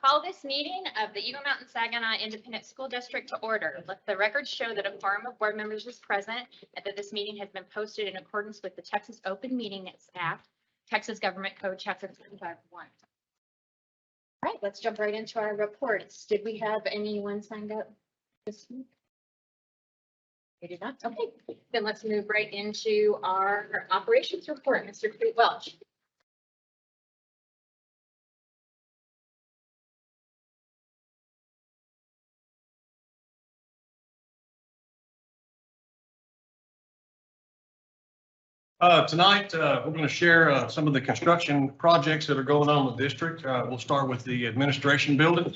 call this meeting of the Eagle Mountain Saginaw Independent School District to order. Let the record show that a quorum of board members is present and that this meeting has been posted in accordance with the Texas Open Meetings Act, Texas Government Code Chapter 351. All right, let's jump right into our reports. Did we have anyone signed up this week? We did not. Okay, then let's move right into our operations report. Mr. Welch. Tonight, we're going to share some of the construction projects that are going on in the district. We'll start with the administration building.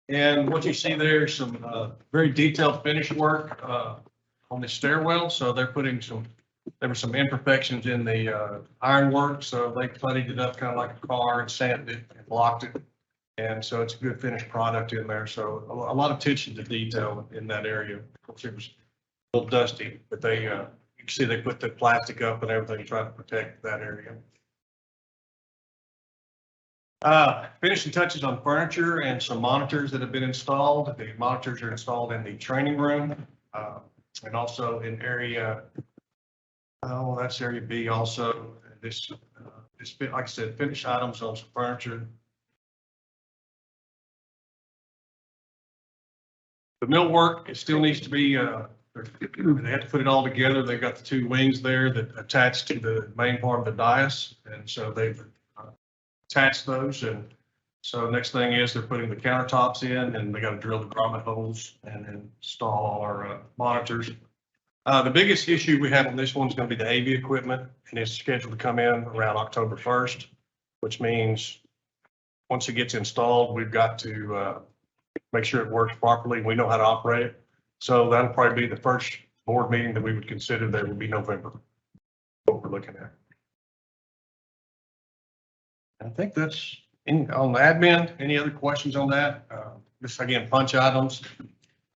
And what you see there is some very detailed finish work on the stairwell. So they're putting there were some imperfections in the ironwork. So they puttied it up kind of like a car and sanded it and blocked it. And so it's a good finished product in there. So a lot of attention to detail in that area. Of course, it was a little dusty, but they, you can see they put the plastic up and everything, trying to protect that area. Finishing touches on furniture and some monitors that have been installed. The monitors are installed in the training room and also in area, that's area B also. This, like I said, finished items on some furniture. The millwork, it still needs to be, they have to put it all together. They've got the two wings there that attach to the main part of the dais. And so they've attached those. And so next thing is they're putting the countertops in and they got to drill the grommet holes and then install all our monitors. The biggest issue we have on this one is going to be the AV equipment, and it's scheduled to come in around October 1st, which means once it gets installed, we've got to make sure it works properly. We know how to operate it. So that'll probably be the first board meeting that we would consider. That would be November, what we're looking at. I think that's on the admin. Any other questions on that? Just again, punch items.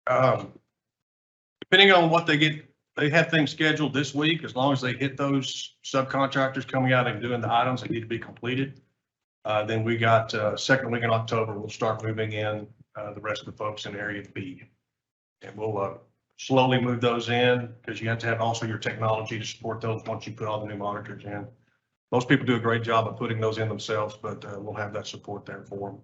Depending on what they get, they have things scheduled this week. As long as they hit those subcontractors coming out and doing the items that need to be completed, then we got second week in October, we'll start moving in the rest of the folks in area B. And we'll slowly move those in because you have to have also your technology to support those once you put all the new monitors in. Most people do a great job of putting those in themselves, but we'll have that support there for them.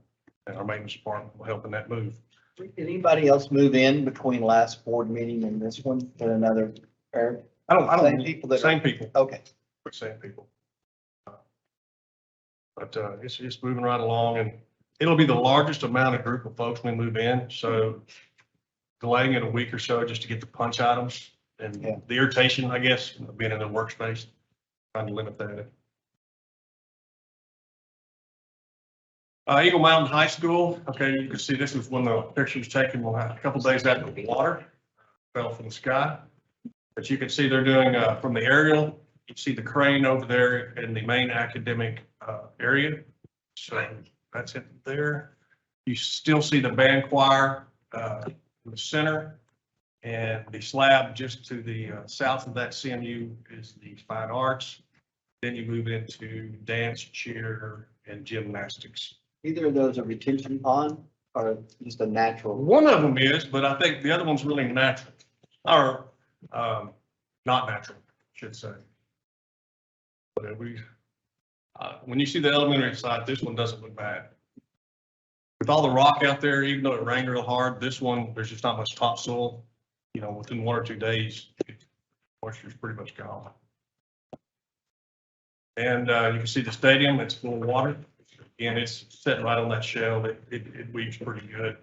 And our maintenance department will help in that move. Did anybody else move in between last board meeting and this one for another? Or I don't same people that same people. Okay. Same people. But it's moving right along, and it'll be the largest amount of group of folks we move in. So delaying it a week or so just to get the punch items and the irritation, I guess, being in the workspace, trying to limit that. Eagle Mountain High School. Okay, you can see this is when the picture was taken a couple days after the water fell from the sky. But you can see they're doing from the aerial. You see the crane over there in the main academic area. So that's it there. You still see the band choir in the center, and the slab just to the south of that CMU is the fine arts. Then you move into dance, cheer, and gymnastics. Either of those are retention pond or just a natural? One of them is, but I think the other one's really natural, or not natural, I should say. But when you see the elementary side, this one doesn't look bad. With all the rock out there, even though it rained real hard, this one, there's just not much topsoil. You know, within 1 or 2 days, moisture's pretty much gone. And you can see the stadium, it's full of water. And it's sitting right on that shell. It weeps pretty good.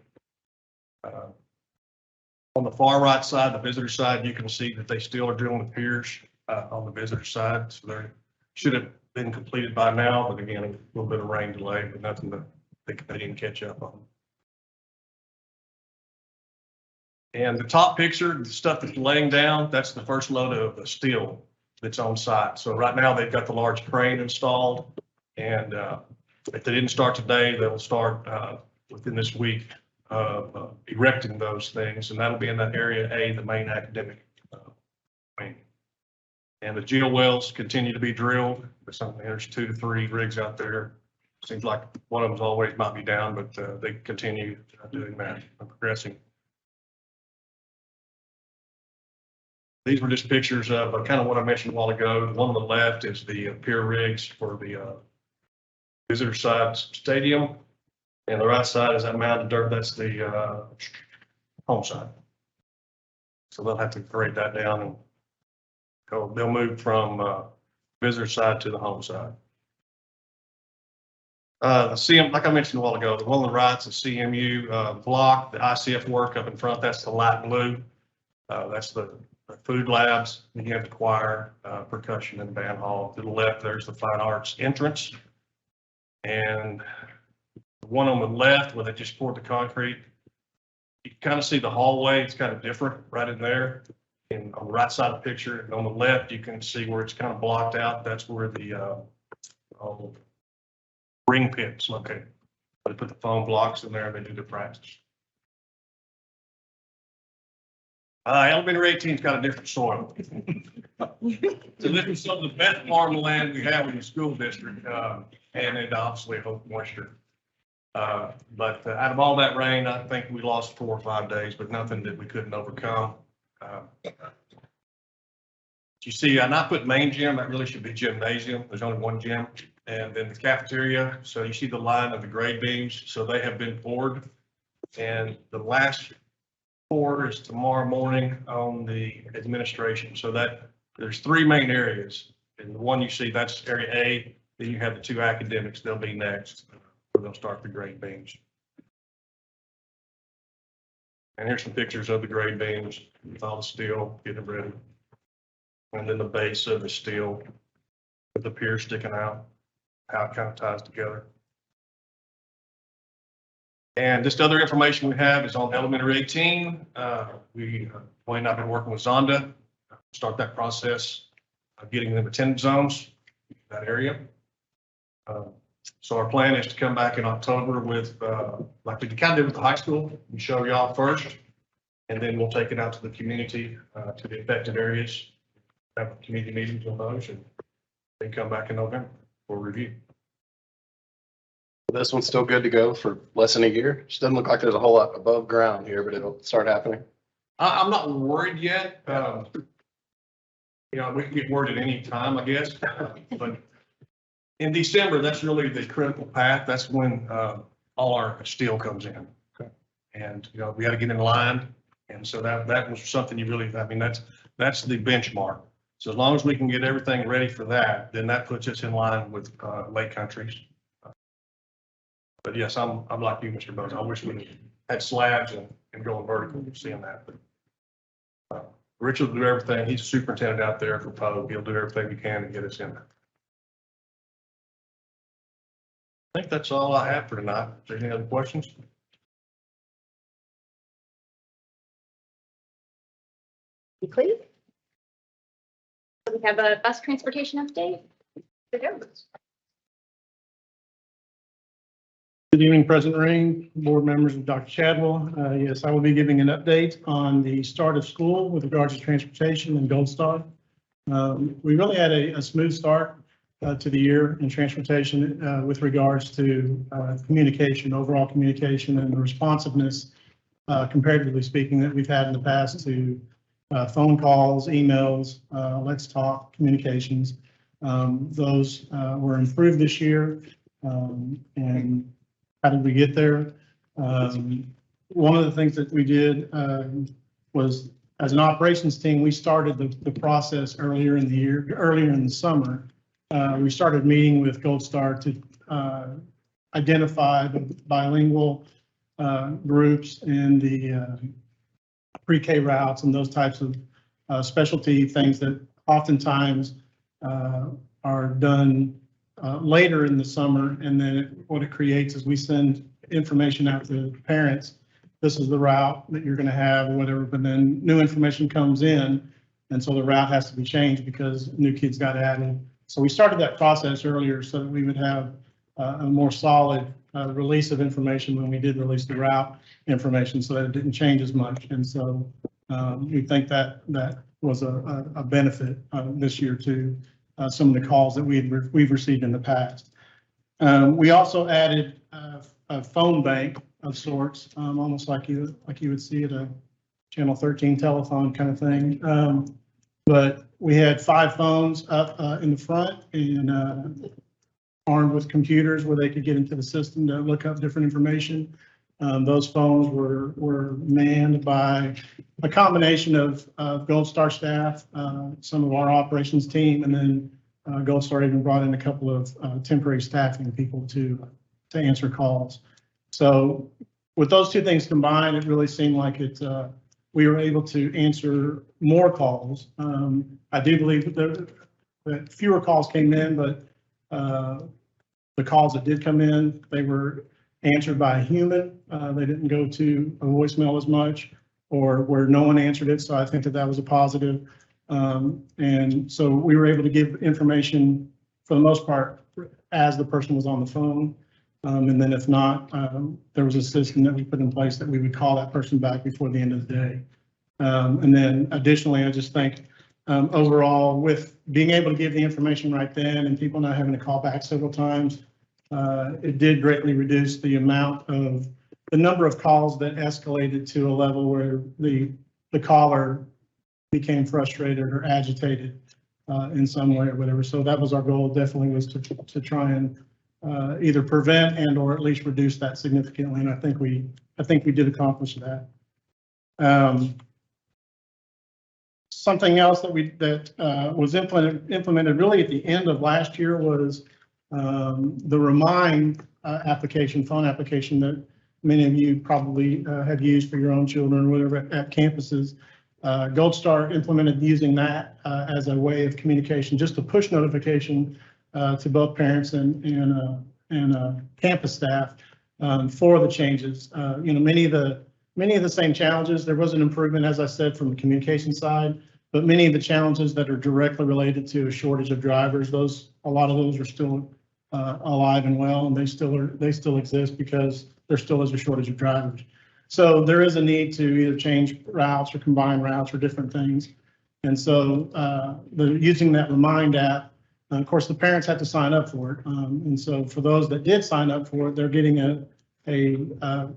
On the far right side, the visitor side, you can see that they still are drilling the piers on the visitor side. So they should have been completed by now, but again, a little bit of rain delay, but nothing that they didn't catch up on. And the top picture, the stuff that's laying down, that's the first load of the steel that's on site. So right now they've got the large crane installed, and if they didn't start today, they'll start within this week erecting those things, and that'll be in that area A, the main academic wing. And the geo wells continue to be drilled. There's 2 to 3 rigs out there Seems like one of them's always might be down, but they continue doing that and progressing. These were just pictures of kind of what I mentioned a while ago. The one on the left is the pier rigs for the visitor side stadium. And the right side is that mound of dirt. That's the home side. So they'll have to grade that down and they'll move from visitor side to the home side. The CM, like I mentioned a while ago, the one on the right is the CMU block, the ICF work up in front. That's the light blue. That's the food labs. And you have the choir, percussion, and band hall. To the left, there's the fine arts entrance. And the one on the left where they just poured the concrete, you can kind of see the hallway. It's kind of different right in there. And on the right side of the picture, and on the left, you can see where it's kind of blocked out. That's where the ring pit's located. They put the foam blocks in there and they do the practice. Elementary 18's got a different soil. So this is some of the best farmland we have in the school district, and it obviously holds moisture. But out of all that rain, I think we lost 4 or 5 days, but nothing that we couldn't overcome. You see, and I put main gym, that really should be gymnasium. There's only one gym. And then the cafeteria. So you see the line of the grade beams. So they have been poured. And the last pour is tomorrow morning on the administration. So that there's 3 main areas. And the one you see, that's area A. Then you have the 2 academics. They'll be next. They'll start the grade beams. And here's some pictures of the grade beams with all the steel, getting them ready. And then the base of the steel with the pier sticking out, how it kind of ties together. And just other information we have is on elementary 18. Wayne and I have been working with Zonda, start that process of getting them attendance zones in that area. So our plan is to come back in October with, like we kind of did with the high school, we show y'all first, and then we'll take it out to the community, to the affected areas, have community meetings on those, and then come back in November for review. This one's still good to go for less than a year. Just doesn't look like there's a whole lot above ground here, but it'll start happening. I'm not worried yet. You know, we can get worried at any time, I guess, but in December, that's really the critical path. That's when all our steel comes in. Okay. And, you know, we got to get in line. And so that was something you really, I mean, that's the benchmark. So as long as we can get everything ready for that, then that puts us in line with lake countries. But yes, I'm like you, Mr. Bose. I wish we had slabs and going vertical, seeing that. But Richard will do everything. He's a superintendent out there for Poe. He'll do everything he can to get us in there. I think that's all I have for tonight. Is there any other questions? Please. We have a bus transportation update. Good evening, President Ring, board members, and Dr. Chadwell. Yes, I will be giving an update on the start of school with regards to transportation and Gold Star. We really had a smooth start to the year in transportation with regards to communication, overall communication, and the responsiveness, comparatively speaking, that we've had in the past to phone calls, emails, let's talk, communications. Those were improved this year. And how did we get there? One of the things that we did was, as an operations team, we started the process earlier in the year, earlier in the summer. We started meeting with Gold Star to identify the bilingual groups and the pre-K routes and those types of specialty things that oftentimes are done later in the summer. And then what it creates is we send information out to parents. This is the route that you're going to have or whatever, but then new information comes in. And so the route has to be changed because new kids got added. So we started that process earlier so that we would have a more solid release of information when we did release the route information so that it didn't change as much. And so we think that was a benefit this year to some of the calls that we've received in the past. We also added a phone bank of sorts, almost like you would see at a Channel 13 telethon kind of thing. But we had 5 phones up in the front and armed with computers where they could get into the system to look up different information. Those phones were manned by a combination of Gold Star staff, some of our operations team, and then Gold Star even brought in a couple of temporary staffing people to answer calls. So with those two things combined, it really seemed like we were able to answer more calls. I do believe that fewer calls came in, but the calls that did come in, they were answered by a human. They didn't go to a voicemail as much, or where no one answered it. So I think that was a positive. And so we were able to give information for the most part as the person was on the phone. And then if not, there was a system that we put in place that we would call that person back before the end of the day. And then additionally, I just think overall, with being able to give the information right then and people not having to call back several times, it did greatly reduce the number of calls that escalated to a level where the caller became frustrated or agitated in some way or whatever. So that was our goal, definitely, was to try and either prevent and or at least reduce that significantly. And I think we did accomplish that. Something else that was implemented really at the end of last year was the Remind phone application that many of you probably have used for your own children or whatever at campuses. Gold Star implemented using that as a way of communication, just a push notification to both parents and campus staff for the changes. Many of the same challenges. There was an improvement, as I said, from the communication side, but many of the challenges that are directly related to a shortage of drivers, a lot of those are still alive and well, and they still exist because there still is a shortage of drivers. So there is a need to either change routes or combine routes or different things. And so using that Remind app, of course, the parents have to sign up for it. And so for those that did sign up for it, they're getting a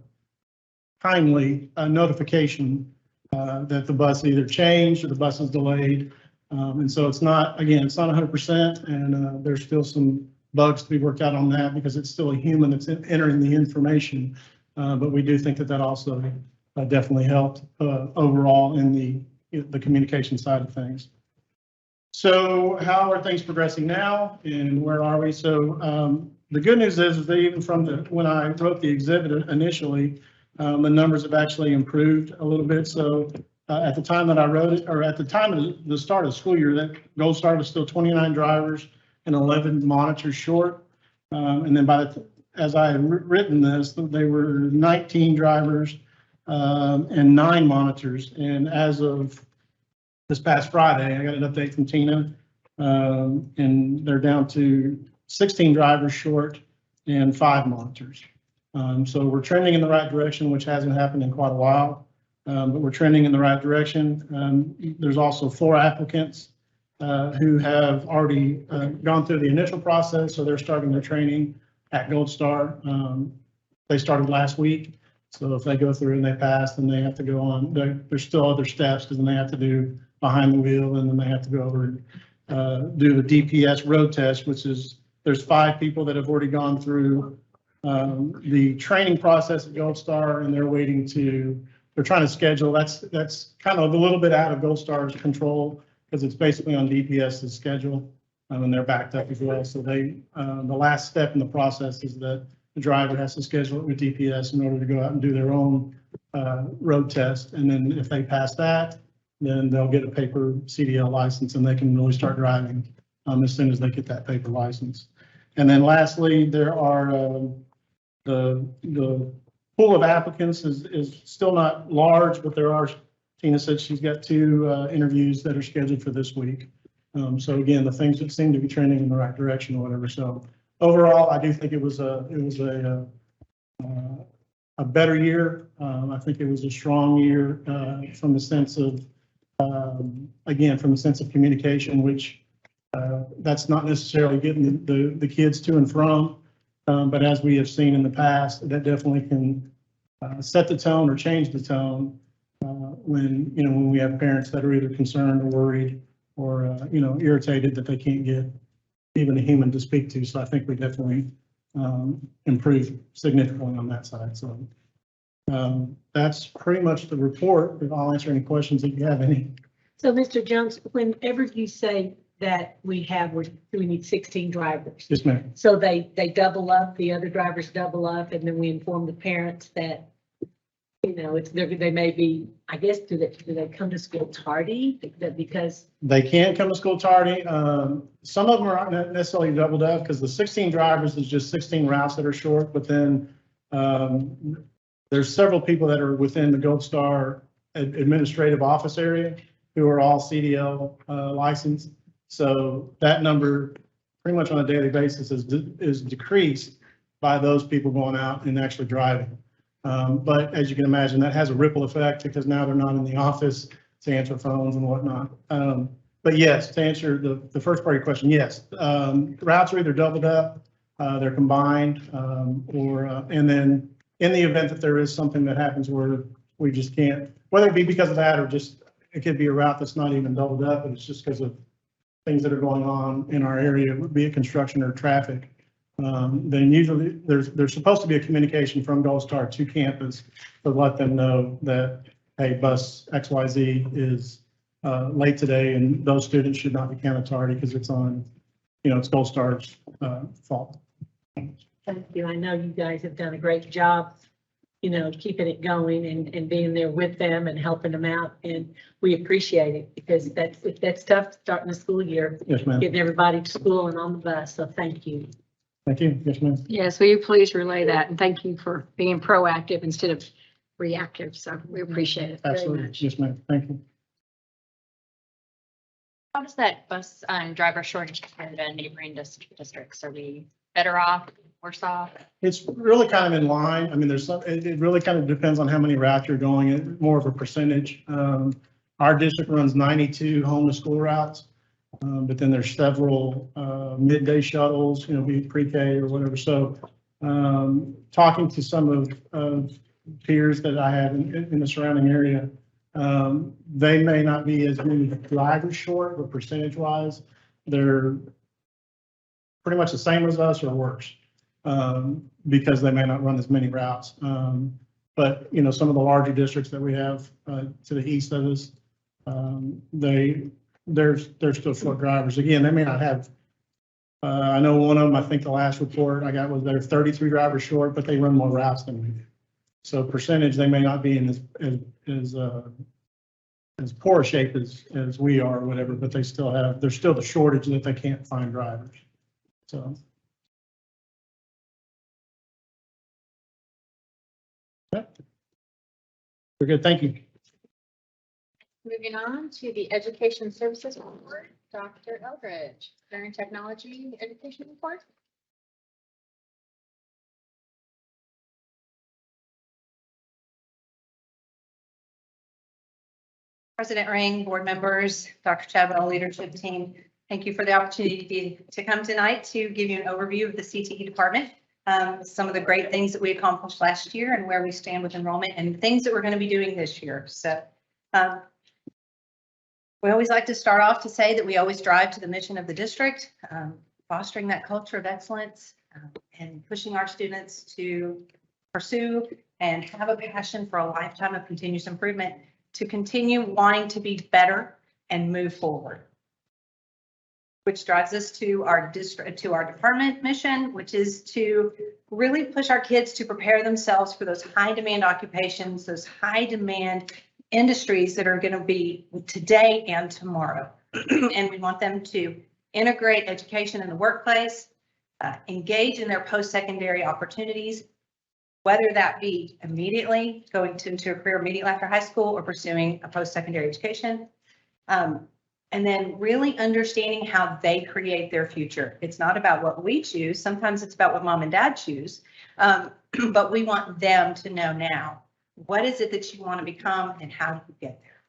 timely notification that the bus either changed or the bus is delayed. And so it's not 100%, and there's still some bugs to be worked out on that because it's still a human that's entering the information. But we do think that also definitely helped overall in the communication side of things. So how are things progressing now, and where are we? So the good news is that even from when I wrote the exhibit initially, the numbers have actually improved a little bit. So at the time that I wrote it, or at the time of the start of the school year, that Gold Star was still 29 drivers and 11 monitors short. And then as I had written this, they were 19 drivers and 9 monitors. And as of this past Friday, I got an update from Tina, and they're down to 16 drivers short and 5 monitors. So we're trending in the right direction, which hasn't happened in quite a while, but we're trending in the right direction. There's also 4 applicants who have already gone through the initial process, so they're starting their training at Gold Star. They started last week, so if they go through and they pass, then they have to go on. There's still other steps because then they have to do behind the wheel, and then they have to go over and do the DPS road test, which is, there's 5 people that have already gone through the training process at Gold Star, and they're trying to schedule. That's kind of a little bit out of Gold Star's control because it's basically on DPS's schedule, and they're backed up as well. So the last step in the process is that the driver has to schedule it with DPS in order to go out and do their own road test. And then if they pass that, then they'll get a paper CDL license and they can really start driving as soon as they get that paper license. And then lastly, there are the pool of applicants is still not large, but there are, Tina said she's got 2 interviews that are scheduled for this week. So again, the things that seem to be trending in the right direction or whatever. So overall, I do think it was a better year. I think it was a strong year from the sense of, from the sense of communication, which that's not necessarily getting the kids to and from. But as we have seen in the past, that definitely can set the tone or change the tone when, when we have parents that are either concerned or worried or, irritated that they can't get even a human to speak to. So I think we definitely improved significantly on that side. So that's pretty much the report. I'll answer any questions if you have any. So, Mr. Jones, whenever you say that we need 16 drivers, Yes, ma'am. so they double up, the other drivers double up, and then we inform the parents that, they may be, I guess, do they come to school tardy? Because They can come to school tardy. Some of them are not necessarily doubled up because the 16 drivers is just 16 routes that are short, but then there's several people that are within the Gold Star administrative office area who are all CDL licensed. So that number pretty much on a daily basis is decreased by those people going out and actually driving. But as you can imagine, that has a ripple effect because now they're not in the office to answer phones and whatnot. But yes, to answer the first part of your question, yes, routes are either doubled up, they're combined, and then in the event that there is something that happens where we just can't, whether it be because of that or just, it could be a route that's not even doubled up, but it's just because of things that are going on in our area, be it construction or traffic. Then usually there's supposed to be a communication from Gold Star to campus to let them know that, hey, bus XYZ is late today and those students should not be counted tardy because it's on, it's Gold Star's fault. thank you. I know you guys have done a great job, keeping it going and being there with them and helping them out. And we appreciate it because that's tough starting the school year, Yes, ma'am. getting everybody to school and on the bus. So thank you. Thank you. Yes, ma'am. Yes, will you please relay that? And thank you for being proactive instead of reactive. So we appreciate it very Absolutely. much. Yes, ma'am. Thank you. How does that bus driver shortage compare to neighboring districts? Are we better off, worse off? It's really kind of in line. I mean, it really kind of depends on how many routes you're going, more of a percentage. Our district runs 92 home to school routes, but then there's several midday shuttles, be it pre-K or whatever. So talking to some of peers that I have in the surrounding area, they may not be as many drivers short, but percentage wise, they're pretty much the same as us or worse. Because they may not run as many routes. But, some of the larger districts that we have to the east of us, they're still short drivers. Again, they may not have, I know one of them, I think the last report I got was they're 33 drivers short, but they run more routes than we do. So percentage, they may not be in as poor shape as we are or whatever, but there's still the shortage that they can't find drivers. So. We're good, thank you. Moving on to the Education Services Report, Dr. Eldridge, Learning Technology Education Report. President Ring, board members, Dr. Chadwell, leadership team, thank you for the opportunity to come tonight to give you an overview of the CTE department, some of the great things that we accomplished last year and where we stand with enrollment and things that we're going to be doing this year. So we always like to start off to say that we always drive to the mission of the district, fostering that culture of excellence and pushing our students to pursue and have a passion for a lifetime of continuous improvement to continue wanting to be better and move forward. Which drives us to our district, to our department mission, which is to really push our kids to prepare themselves for those high demand occupations, those high demand industries that are going to be today and tomorrow. And we want them to integrate education in the workplace, engage in their post-secondary opportunities, whether that be immediately going into a career immediately after high school or pursuing a post-secondary education. And then really understanding how they create their future. It's not about what we choose. Sometimes it's about what mom and dad choose. But we want them to know now, what is it that you want to become and how do you get there?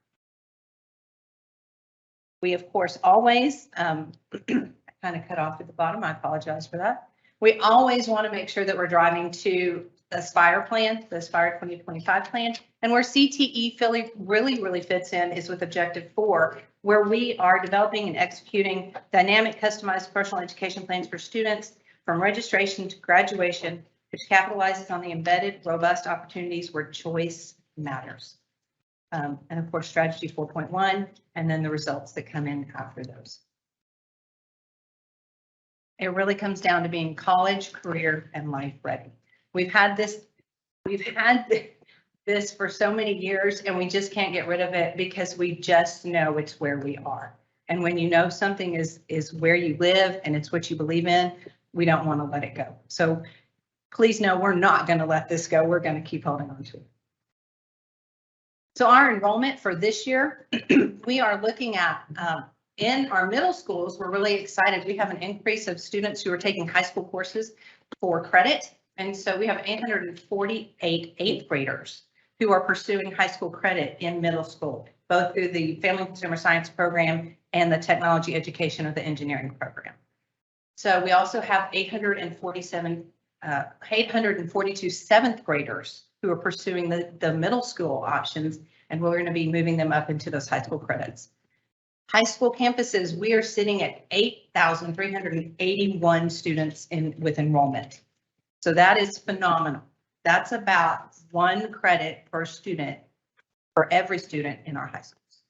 We, of course, always, I kind of cut off at the bottom. I apologize for that. We always want to make sure that we're driving to the Aspire plan, the Aspire 2025 plan. And where CTE really fits in is with Objective 4, where we are developing and executing dynamic, customized personal education plans for students from registration to graduation, which capitalizes on the embedded, robust opportunities where choice matters. And of course, strategy 4.1, and then the results that come in after those. It really comes down to being college, career, and life ready. We've had this for so many years, and we just can't get rid of it because we just know it's where we are. And when you know something is where you live and it's what you believe in, we don't want to let it go. So please know we're not going to let this go. We're going to keep holding on to it. So our enrollment for this year, we are looking at in our middle schools, we're really excited. We have an increase of students who are taking high school courses for credit. And so we have 848 eighth graders who are pursuing high school credit in middle school, both through the Family and Consumer Science program and the Technology Education or the engineering program. So we also have 842 seventh graders who are pursuing the middle school options, and we're going to be moving them up into those high school credits. High school campuses, we are sitting at 8,381 students with enrollment. So that is phenomenal. That's about 1 credit per student for every student in our high schools,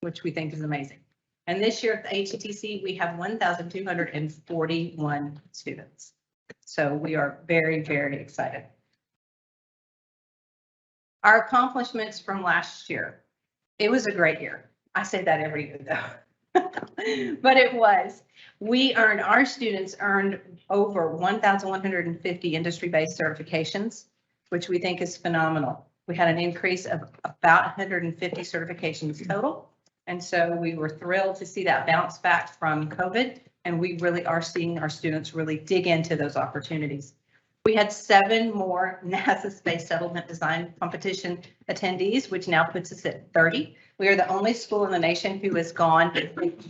which we think is amazing. And this year at the HETC, we have 1,241 students. So we are very, very excited. Our accomplishments from last year. It was a great year. I say that every year though, but it was. Our students earned over 1,150 industry-based certifications, which we think is phenomenal. We had an increase of about 150 certifications total. And so we were thrilled to see that bounce back from COVID. And we really are seeing our students really dig into those opportunities. We had 7 more NASA Space Settlement Design Competition attendees, which now puts us at 30. We are the only school in the nation who has gone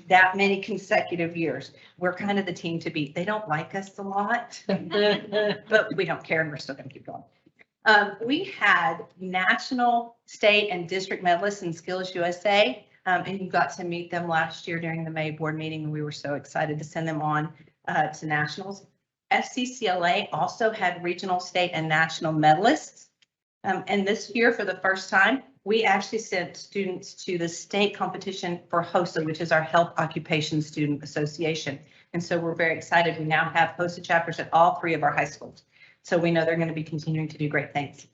that many consecutive years. We're kind of the team to beat. They don't like us a lot, but we don't care and we're still going to keep going. We had national, state, and district medalists in Skills USA, and you got to meet them last year during the May board meeting, and we were so excited to send them on to nationals. FCCLA also had regional, state, and national medalists. And this year, for the first time, we actually sent students to the state competition for HOSA, which is our Health Occupation Student Association. And so we're very excited. We now have HOSA chapters at all 3 of our high schools. So we know they're going to be continuing to do great things.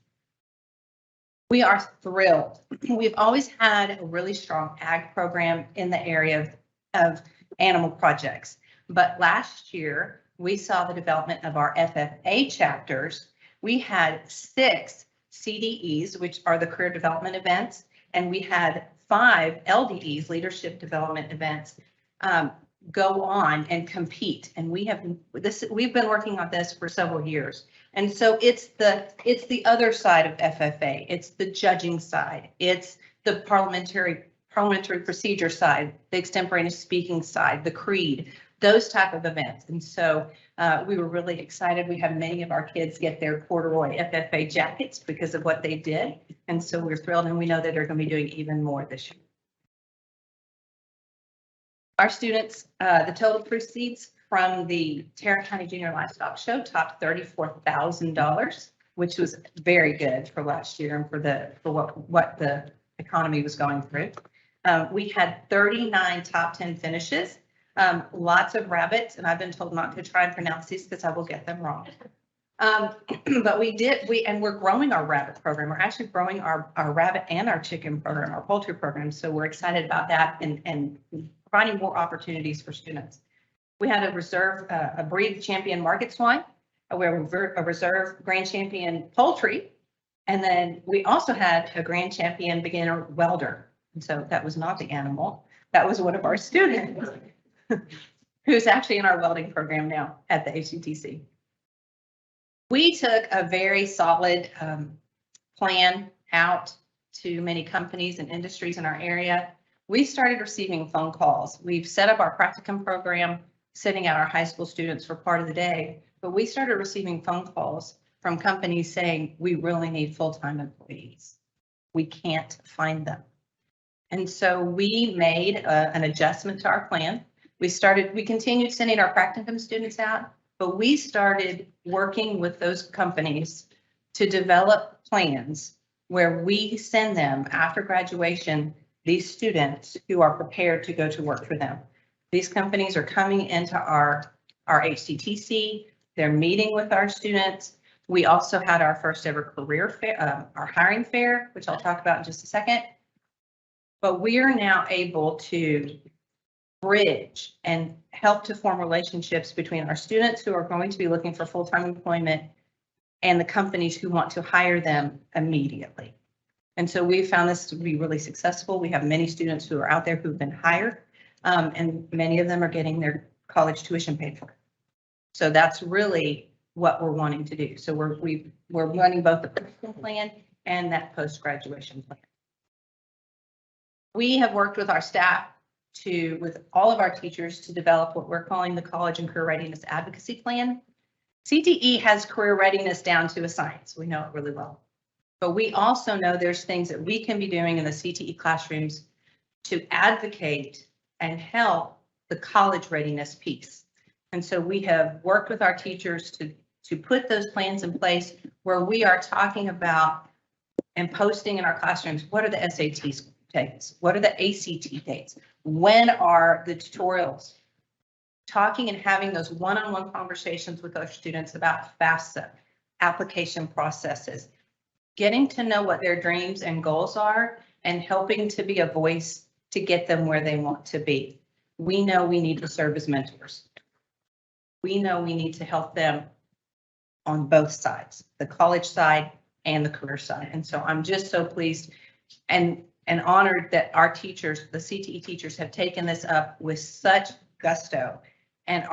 We are thrilled. We've always had a really strong ag program in the area of animal projects. But last year, we saw the development of our FFA chapters. We had 6 CDEs, which are the career development events, and we had 5 LDEs, leadership development events, go on and compete. And we've been working on this for several years. And so it's the other side of FFA. It's the judging side. It's the parliamentary procedure side, the extemporaneous speaking side, the creed, those type of events. And so we were really excited. We had many of our kids get their corduroy FFA jackets because of what they did. And so we're thrilled, and we know that they're going to be doing even more this year. Our students, the total proceeds from the Tarrant County Junior Livestock Show topped $34,000, which was very good for last year and for what the economy was going through. We had 39 top 10 finishes. Lots of rabbits, and I've been told not to try and pronounce these because I will get them wrong. But we're growing our rabbit program. We're actually growing our rabbit and our chicken program, our poultry program. So we're excited about that and providing more opportunities for students. We had a breed champion market swine, a reserve grand champion poultry, and then we also had a grand champion beginner welder. And so that was not the animal. That was one of our students who's actually in our welding program now at the HCTC. We took a very solid plan out to many companies and industries in our area. We started receiving phone calls. We've set up our practicum program, sitting at our high school students for part of the day. but we started receiving phone calls from companies saying, we really need full-time employees. We can't find them. And so we made an adjustment to our plan. We continued sending our practicum students out, but we started working with those companies to develop plans where we send them after graduation, these students who are prepared to go to work for them. These companies are coming into our HCTC, they're meeting with our students. We also had our first ever career fair, our hiring fair, which I'll talk about in just a second. But we are now able to bridge and help to form relationships between our students who are going to be looking for full-time employment and the companies who want to hire them immediately. And so we found this to be really successful. We have many students who are out there who've been hired, and many of them are getting their college tuition paid for. So that's really what we're wanting to do. So we're running both the personal plan and that post-graduation plan. We have worked with our staff with all of our teachers to develop what we're calling the College and Career Readiness Advocacy Plan. CTE has career readiness down to a science. We know it really well. But we also know there's things that we can be doing in the CTE classrooms to advocate and help the college readiness piece. And so we have worked with our teachers to put those plans in place where we are talking about and posting in our classrooms, what are the SAT dates? What are the ACT dates? When are the tutorials? Talking and having those one-on-one conversations with our students about FAFSA, application processes, getting to know what their dreams and goals are and helping to be a voice to get them where they want to be. We know we need to serve as mentors. We know we need to help them on both sides, the college side and the career side. And so I'm just so pleased and honored that our teachers, the CTE teachers, have taken this up with such gusto and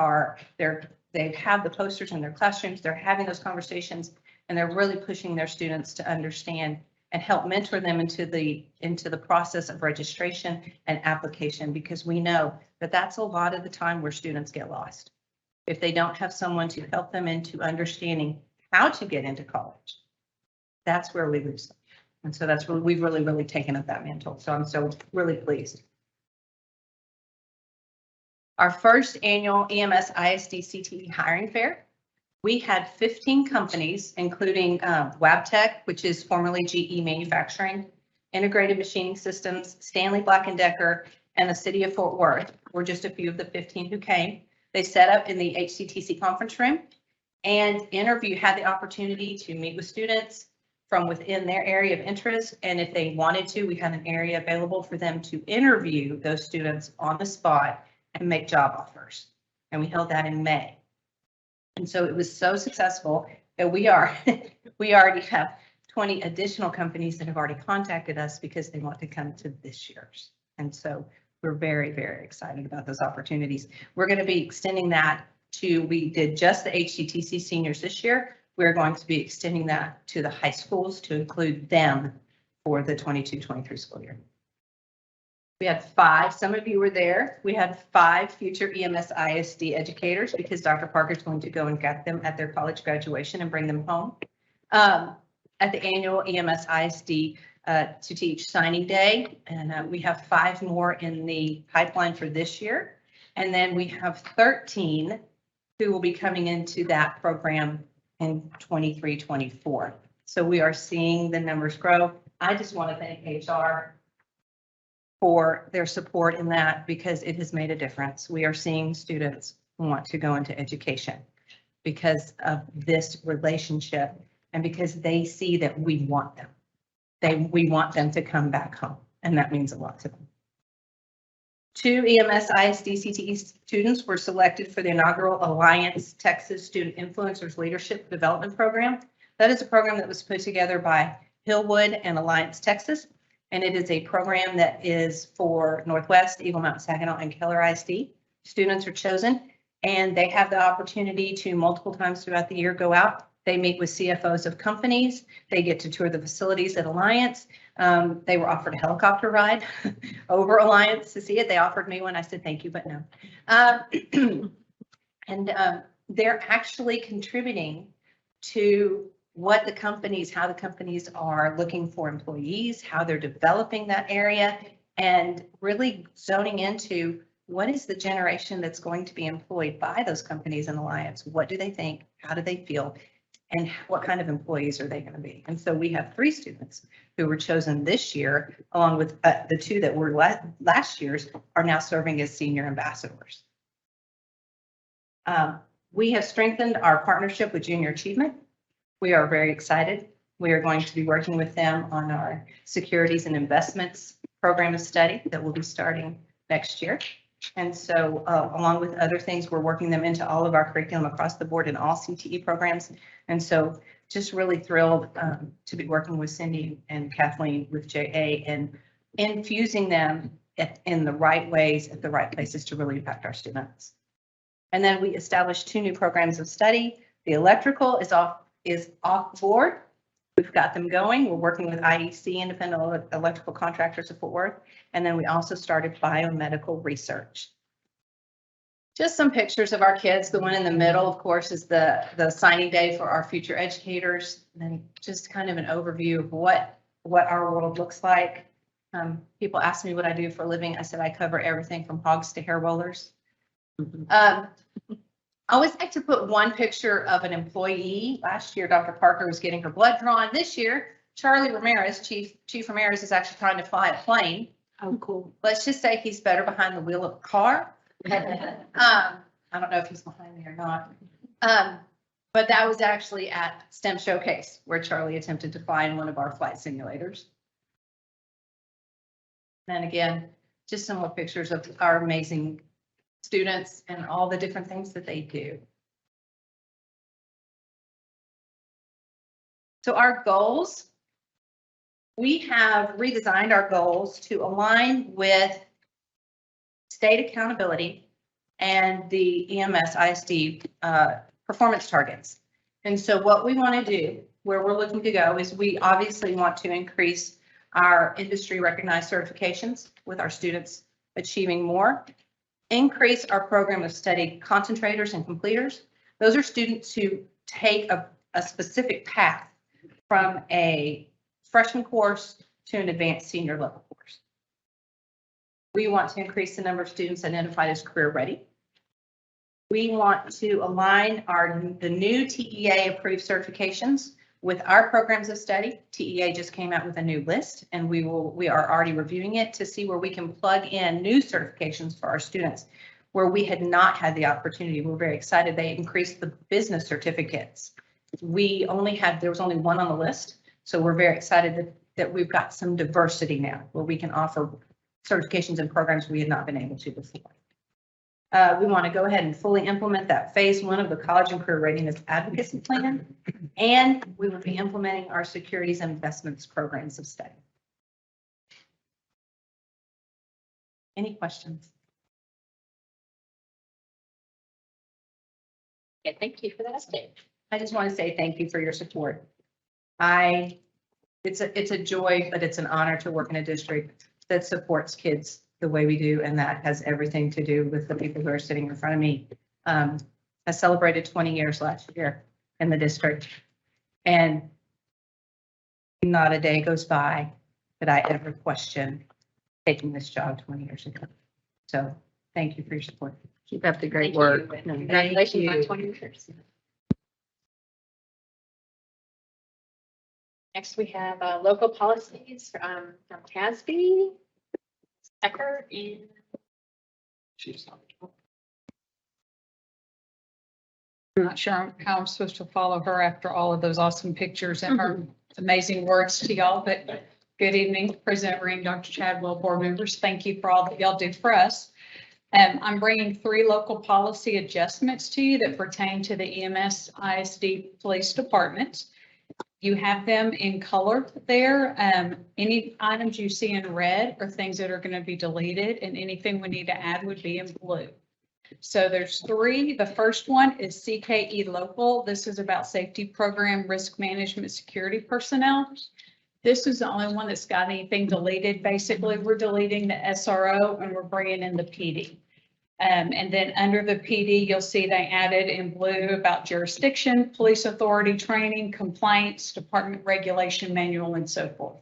they have the posters in their classrooms, they're having those conversations, and they're really pushing their students to understand and help mentor them into the process of registration and application, because we know that that's a lot of the time where students get lost. If they don't have someone to help them into understanding how to get into college, that's where we lose them. And so that's where we've really taken up that mantle. So I'm so really pleased. Our first annual Ems Isd CTE hiring fair, we had 15 companies, including Wabtec, which is formerly GE Manufacturing, Integrated Machining Systems, Stanley Black & Decker, and the City of Fort Worth were just a few of the 15 who came. They set up in the HCTC conference room and had the opportunity to meet with students from within their area of interest. And if they wanted to, we had an area available for them to interview those students on the spot and make job offers. And we held that in May. And so it was so successful that we already have 20 additional companies that have already contacted us because they want to come to this year's. And so we're very excited about those opportunities. We're going to be extending that we did just the HCTC seniors this year. We're going to be extending that to the high schools to include them for the 22-23 school year. We had 5, some of you were there. We had 5 future Ems Isd educators because Dr. Parker's going to go and get them at their college graduation and bring them home. At the annual Ems Isd to Teach signing day. And we have 5 more in the pipeline for this year. And then we have 13 who will be coming into that program in 23-24. So we are seeing the numbers grow. I just want to thank HR for their support in that because it has made a difference. We are seeing students want to go into education because of this relationship and because they see that we want them. We want them to come back home, and that means a lot to them. 2 Ems Isd CTE students were selected for the inaugural Alliance Texas Student Influencers Leadership Development Program. That is a program that was put together by Hillwood and Alliance Texas, and it is a program that is for Northwest, Eagle Mountain, Saginaw, and Keller ISD. Students are chosen, and they have the opportunity to multiple times throughout the year go out. They meet with CFOs of companies. They get to tour the facilities at Alliance. They were offered a helicopter ride over Alliance to see it. They offered me one. I said, thank you, but no. they're actually contributing to what the companies, how the companies are looking for employees, how they're developing that area, and really zoning into what is the generation that's going to be employed by those companies and alliance? What do they think? How do they feel? And what kind of employees are they going to be? And so we have 3 students who were chosen this year, along with the 2 that were last year's, are now serving as senior ambassadors. We have strengthened our partnership with Junior Achievement. We are very excited. We are going to be working with them on our securities and investments program of study that will be starting next year. And so along with other things, we're working them into all of our curriculum across the board in all CTE programs. And so just really thrilled to be working with Cindy and Kathleen with JA and infusing them in the right ways at the right places to really impact our students. And then we established 2 new programs of study. The electrical is off board. We've got them going. We're working with IEC, Independent Electrical Contractors of Fort Worth. And then we also started biomedical research. Just some pictures of our kids. The one in the middle, of course, is the signing day for our future educators. And then just kind of an overview of what our world looks like. People ask me what I do for a living. I said I cover everything from hogs to hair rollers. I always like to put one picture of an employee. Last year, Dr. Parker was getting her blood drawn. This year, Charlie Ramirez, Chief Ramirez, is actually trying to fly a plane. Oh, cool. Let's just say he's better behind the wheel of a car. I don't know if he's behind me or not. But that was actually at STEM Showcase where Charlie attempted to fly in one of our flight simulators. And again, just some more pictures of our amazing students and all the different things that they do. So our goals, we have redesigned our goals to align with state accountability and the Ems Isd performance targets. And so what we want to do, where we're looking to go, is we obviously want to increase our industry recognized certifications with our students achieving more. Increase our program of study concentrators and completers. Those are students who take a specific path from a freshman course to an advanced senior level course. We want to increase the number of students identified as career ready. We want to align the new TEA approved certifications with our programs of study. TEA just came out with a new list, and we are already reviewing it to see where we can plug in new certifications for our students where we had not had the opportunity. We're very excited. They increased the business certificates. There was only one on the list. So we're very excited that we've got some diversity now where we can offer certifications and programs we had not been able to before. We want to go ahead and fully implement that phase 1 of the College and Career Readiness Advocacy Plan, and we will be implementing our securities and investments programs of study. Any questions? Okay, thank you for that update. I just want to say thank you for your support. It's a joy, but it's an honor to work in a district that supports kids the way we do, and that has everything to do with the people who are sitting in front of me. I celebrated 20 years last year in the district, and not a day goes by that I ever question taking this job 20 years ago. So thank you for your support. Keep up the great Thank work. you, and congratulations on 20 years. Next, we have local policies from TASB, Ecker, and I'm not sure how I'm supposed to follow her after all of those awesome pictures and her amazing words to y'all, but good evening, President Ream, Dr. Chadwell, board members. Thank you for all that y'all do for us. I'm bringing 3 local policy adjustments to you that pertain to the Ems Isd Police Department. You have them in color there. Any items you see in red are things that are going to be deleted, and anything we need to add would be in blue. So there's 3. The first one is CKE local. This is about safety program, risk management, security personnel. This is the only one that's got anything deleted. Basically, we're deleting the SRO and we're bringing in the PD. And then under the PD, you'll see they added in blue about jurisdiction, police authority, training, complaints, department regulation manual, and so forth.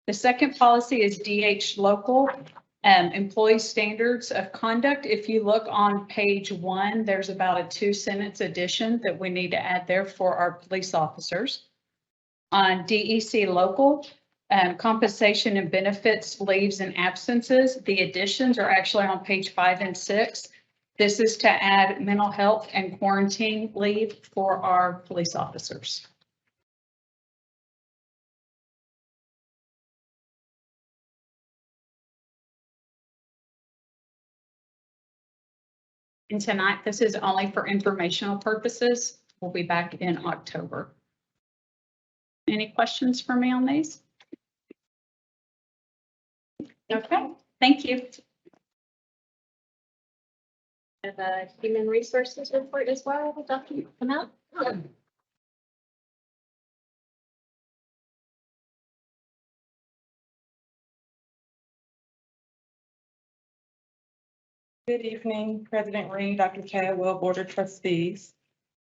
The second policy is DH local, employee standards of conduct. If you look on page 1, there's about a 2-sentence addition that we need to add there for our police officers. On DEC local, compensation and benefits, leaves and absences, the additions are actually on page 5 and 6. This is to add mental health and quarantine leave for our police officers. And tonight, this is only for informational purposes. We'll be back in October. Any questions for me on these? Okay, thank you. Have a human resources report as well, Dr. Come out. Good evening, President Ring, Dr. Chadwell, Board of Trustees.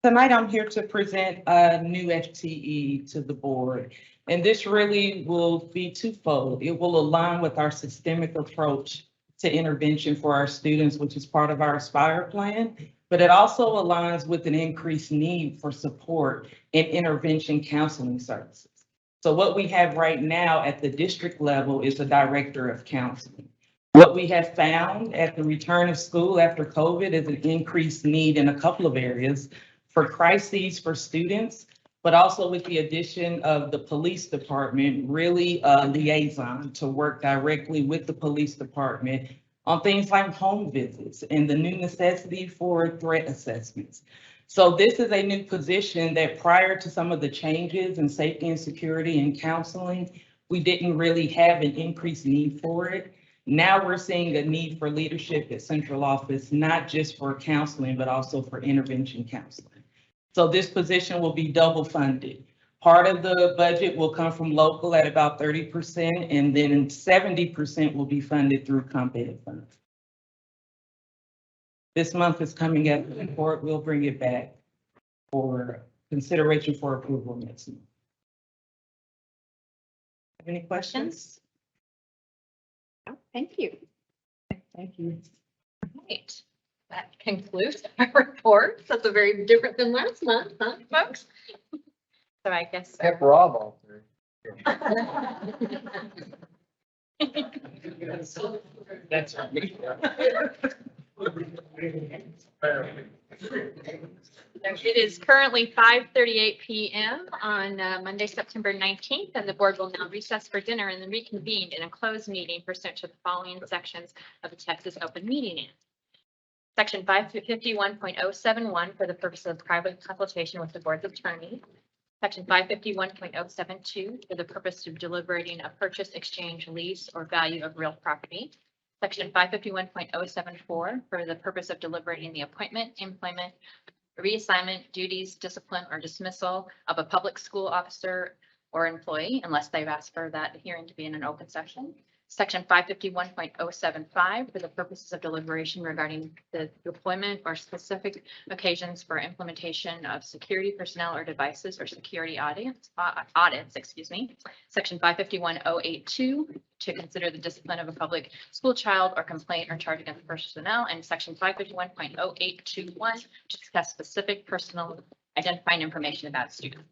Tonight, I'm here to present a new FTE to the board. And this really will be twofold. It will align with our systemic approach to intervention for our students, which is part of our Aspire plan, but it also aligns with an increased need for support in intervention counseling services. So what we have right now at the district level is a director of counseling. What we have found at the return of school after COVID is an increased need in a couple of areas for crises for students, but also with the addition of the police department, really a liaison to work directly with the police department on things like home visits and the new necessity for threat assessments. So this is a new position that prior to some of the changes in safety and security and counseling, we didn't really have an increased need for it. Now we're seeing a need for leadership at central office, not just for counseling, but also for intervention counseling. So this position will be double funded. Part of the budget will come from local at about 30%, and then 70% will be funded through comp ed funds. This month is coming up in court. We'll bring it back for consideration for approval next month. Have any questions? Thank you. Thank you. Right. That concludes our report. That's a very different than last month, huh, folks? So I guess. Kept Rob off there. That's me. It is currently 5:38 p.m. on Monday, September 19th, and the board will now recess for dinner and then reconvene in a closed meeting pursuant to the following sections of the Texas Open Meeting Act. Section 551.071 for the purpose of private consultation with the board's attorney. Section 551.072 for the purpose of deliberating a purchase, exchange, lease, or value of real property. Section 551.074 for the purpose of deliberating the appointment, employment, reassignment, duties, discipline, or dismissal of a public school officer or employee, unless they've asked for that hearing to be in an open session. Section 551.075 for the purposes of deliberation regarding the deployment or specific occasions for implementation of security personnel or devices or security audits, Section 551.082 to consider the discipline of a public school child or complaint or charge against personnel, and Section 551.0821 to discuss specific personal identifying information about students.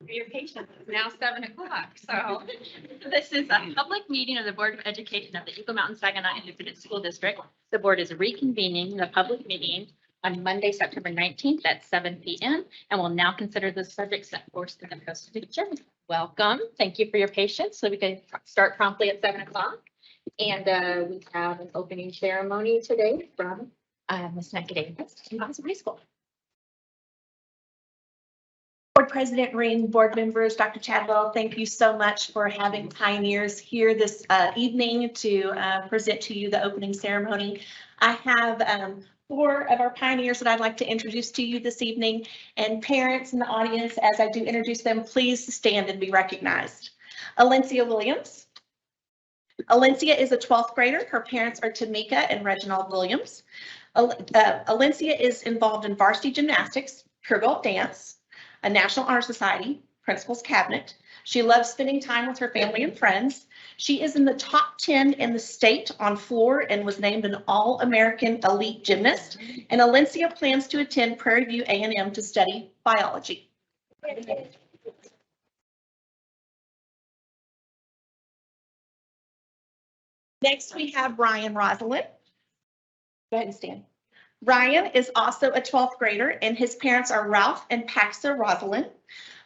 For your patience, it's now 7 o'clock. So this is a public meeting of the Board of Education of the Eagle Mountain Saginaw Independent School District. The board is reconvening the public meeting on Monday, September 19th at 7 p.m. and will now consider the subject set forth in the posted agenda. Welcome. Thank you for your patience. So we can start promptly at 7 o'clock. And we have an opening ceremony today from Ms. Nicodemus from Boston High School. Board President Ring, board members, Dr. Chadwell, thank you so much for having pioneers here this evening to present to you the opening ceremony. I have 4 of our pioneers that I'd like to introduce to you this evening, and parents in the audience, as I do introduce them, please stand and be recognized. Alencia Williams. Alencia is a 12th grader. Her parents are Tamika and Reginald Williams. Alencia is involved in varsity gymnastics, pure belt dance, a National Honor Society, Principal's Cabinet. She loves spending time with her family and friends. She is in the top 10 in the state on floor and was named an All-American Elite Gymnast. And Alencia plans to attend Prairie View A&M to study biology. Next, we have Ryan Rosalind. Go ahead and stand. Ryan is also a 12th grader, and his parents are Ralph and Paxa Rosalind.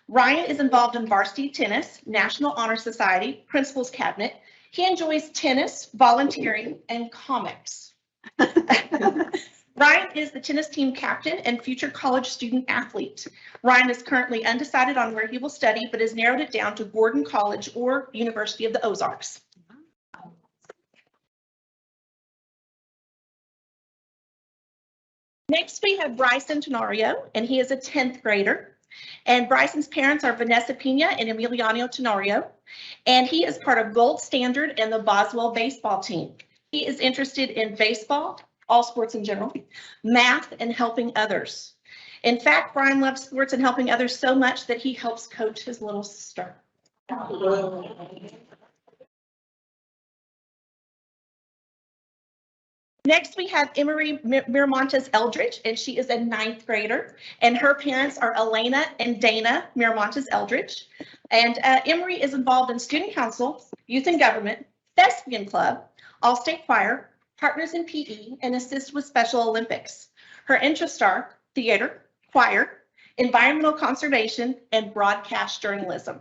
Ryan is involved in varsity tennis, National Honor Society, Principal's Cabinet. He enjoys tennis, volunteering, and comics. Ryan is the tennis team captain and future college student athlete. Ryan is currently undecided on where he will study, but has narrowed it down to Gordon College or University of the Ozarks. Next, we have Bryson Tenorio, and he is a 10th grader. And Bryson's parents are Vanessa Pena and Emiliano Tenorio. And he is part of Gold Standard and the Boswell baseball team. He is interested in baseball, all sports in general, math, and helping others. In fact, Brian loves sports and helping others so much that he helps coach his little sister. Next, we have Emery Miramontes Eldridge, and she is a 9th grader, and her parents are Elena and Dana Miramontes Eldridge. And Emery is involved in student council, youth and government, thespian club, all-state choir, partners in PE, and assists with Special Olympics. Her interests are theater, choir, environmental conservation, and broadcast journalism.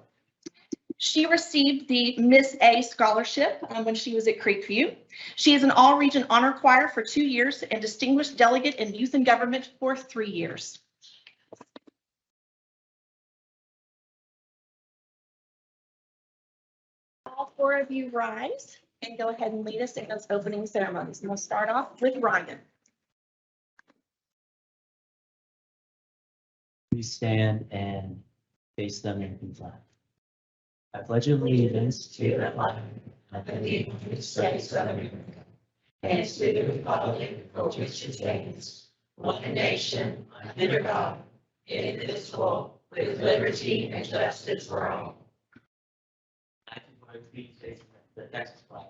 She received the Miss A scholarship when she was at Creekview. She is an all-region honor choir for 2 years and distinguished delegate in youth and government for 3 years. All 4 of you rise and go ahead and lead us in those opening ceremonies. And we'll start off with Ryan. Please stand and face them in comply. I pledge allegiance to the flag of the United States of America and to the republic for which it stands, one nation, under God, indivisible, with liberty and justice for all. I pledge allegiance to the Texas flag.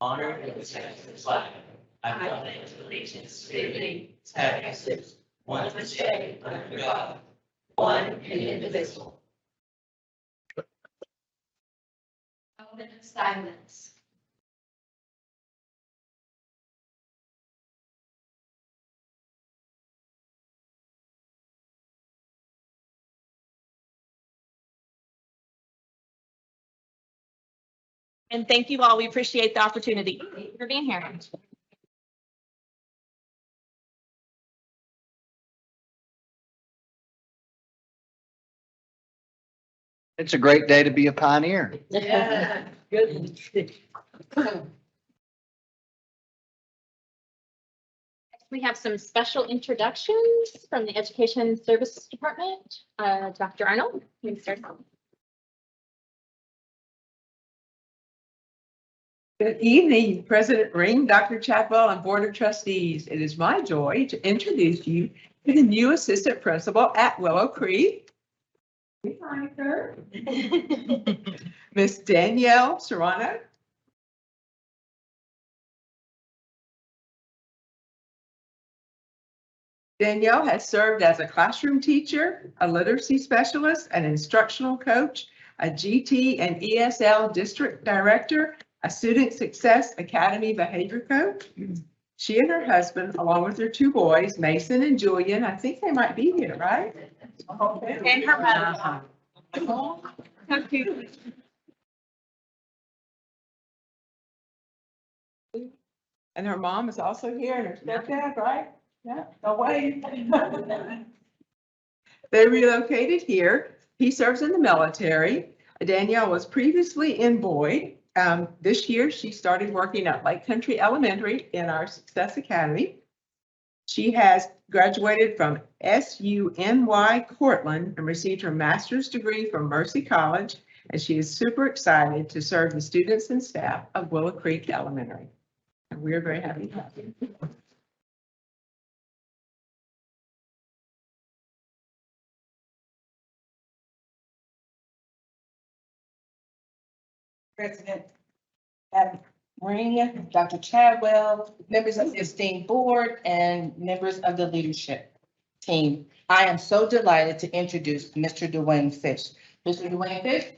Honor the Texas flag. I pledge allegiance to the Texas, one state under God, one and indivisible. Moment of silence. And thank you all. We appreciate the opportunity. Thank you for being here. It's a great day to be a pioneer. Yeah, good. We have some special introductions from the Education Services Department. Dr. Arnold, you can start. Good evening, President Ring, Dr. Chadwell, and Board of Trustees. It is my joy to introduce you to the new Assistant Principal at Willow Creek. Hi, her. Miss Danielle Serrano. Danielle has served as a classroom teacher, a literacy specialist, an instructional coach, a GT and ESL district director, a Student Success Academy behavior coach. She and her husband, along with their 2 boys, Mason and Julian, I think they might be here, right? And her mother. And her mom is also here and her stepdad, right? Yeah, no way. They relocated here. He serves in the military. Danielle was previously in Boyd. This year, she started working at Lake Country Elementary in our Success Academy. She has graduated from SUNY Cortland and received her master's degree from Mercy College, and she is super excited to serve the students and staff of Willow Creek Elementary. And we're very happy to have you. President Ring, Dr. Chadwell, members of the esteemed board, and members of the leadership team. I am so delighted to introduce Mr. Dwayne Fish. Mr. Dwayne Fish.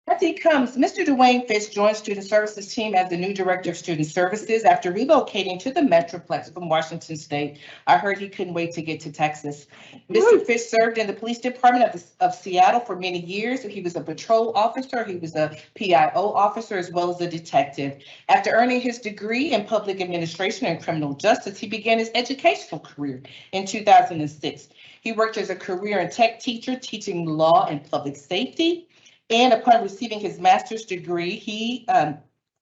As he comes, Mr. Dwayne Fish joins Student Services team as the new Director of Student Services after relocating to the Metroplex from Washington State. I heard he couldn't wait to get to Texas. Mr. Fish served in the Police Department of Seattle for many years. He was a patrol officer, he was a PIO officer, as well as a detective. After earning his degree in public administration and criminal justice, he began his educational career in 2006. He worked as a career and tech teacher, teaching law and public safety. And upon receiving his master's degree, he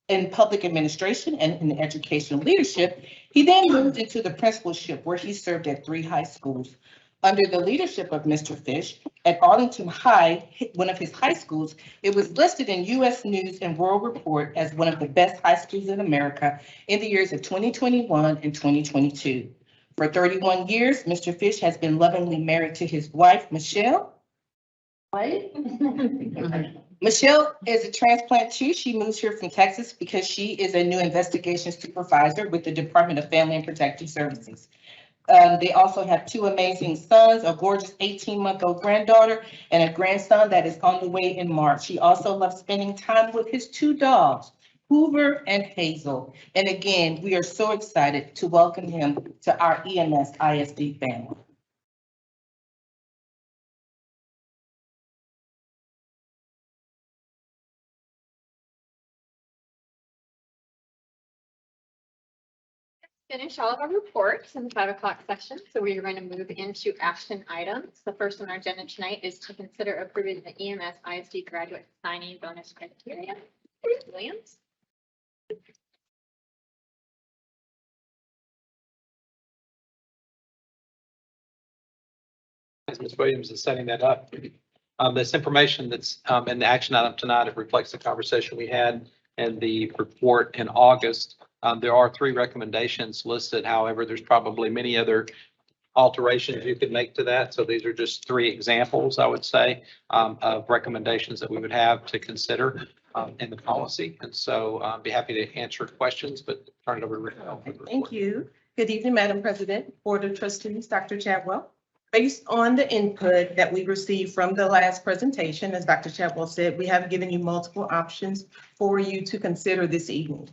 in public administration and in educational leadership, he then moved into the principalship where he served at 3 high schools. Under the leadership of Mr. Fish at Arlington High, one of his high schools, it was listed in U.S. News and World Report as one of the best high schools in America in the years of 2021 and 2022. For 31 years, Mr. Fish has been lovingly married to his wife, Michelle. Michelle is a transplant too. She moves here from Texas because she is a new investigation supervisor with the Department of Family and Protective Services. They also have 2 amazing sons, a gorgeous 18-month-old granddaughter, and a grandson that is on the way in March. He also loves spending time with his 2 dogs, Hoover and Hazel. And again, we are so excited to welcome him to our EMS ISD family. Finish all of our reports in the 5 o'clock session. So we are going to move into action items. The first on our agenda tonight is to consider approving the EMS ISD graduate signing bonus criteria. Williams. As Ms. Williams is setting that up. This information that's in the action item tonight, it reflects the conversation we had and the report in August. There are 3 recommendations listed. However, there's probably many other alterations you could make to that. So these are just 3 examples, I would say, of recommendations that we would have to consider in the policy. And so I'd be happy to answer questions, but turn it over to Raquel. Thank you. Good evening, Madam President, Board of Trustees, Dr. Chadwell. Based on the input that we received from the last presentation, as Dr. Chadwell said, we have given you multiple options for you to consider this evening.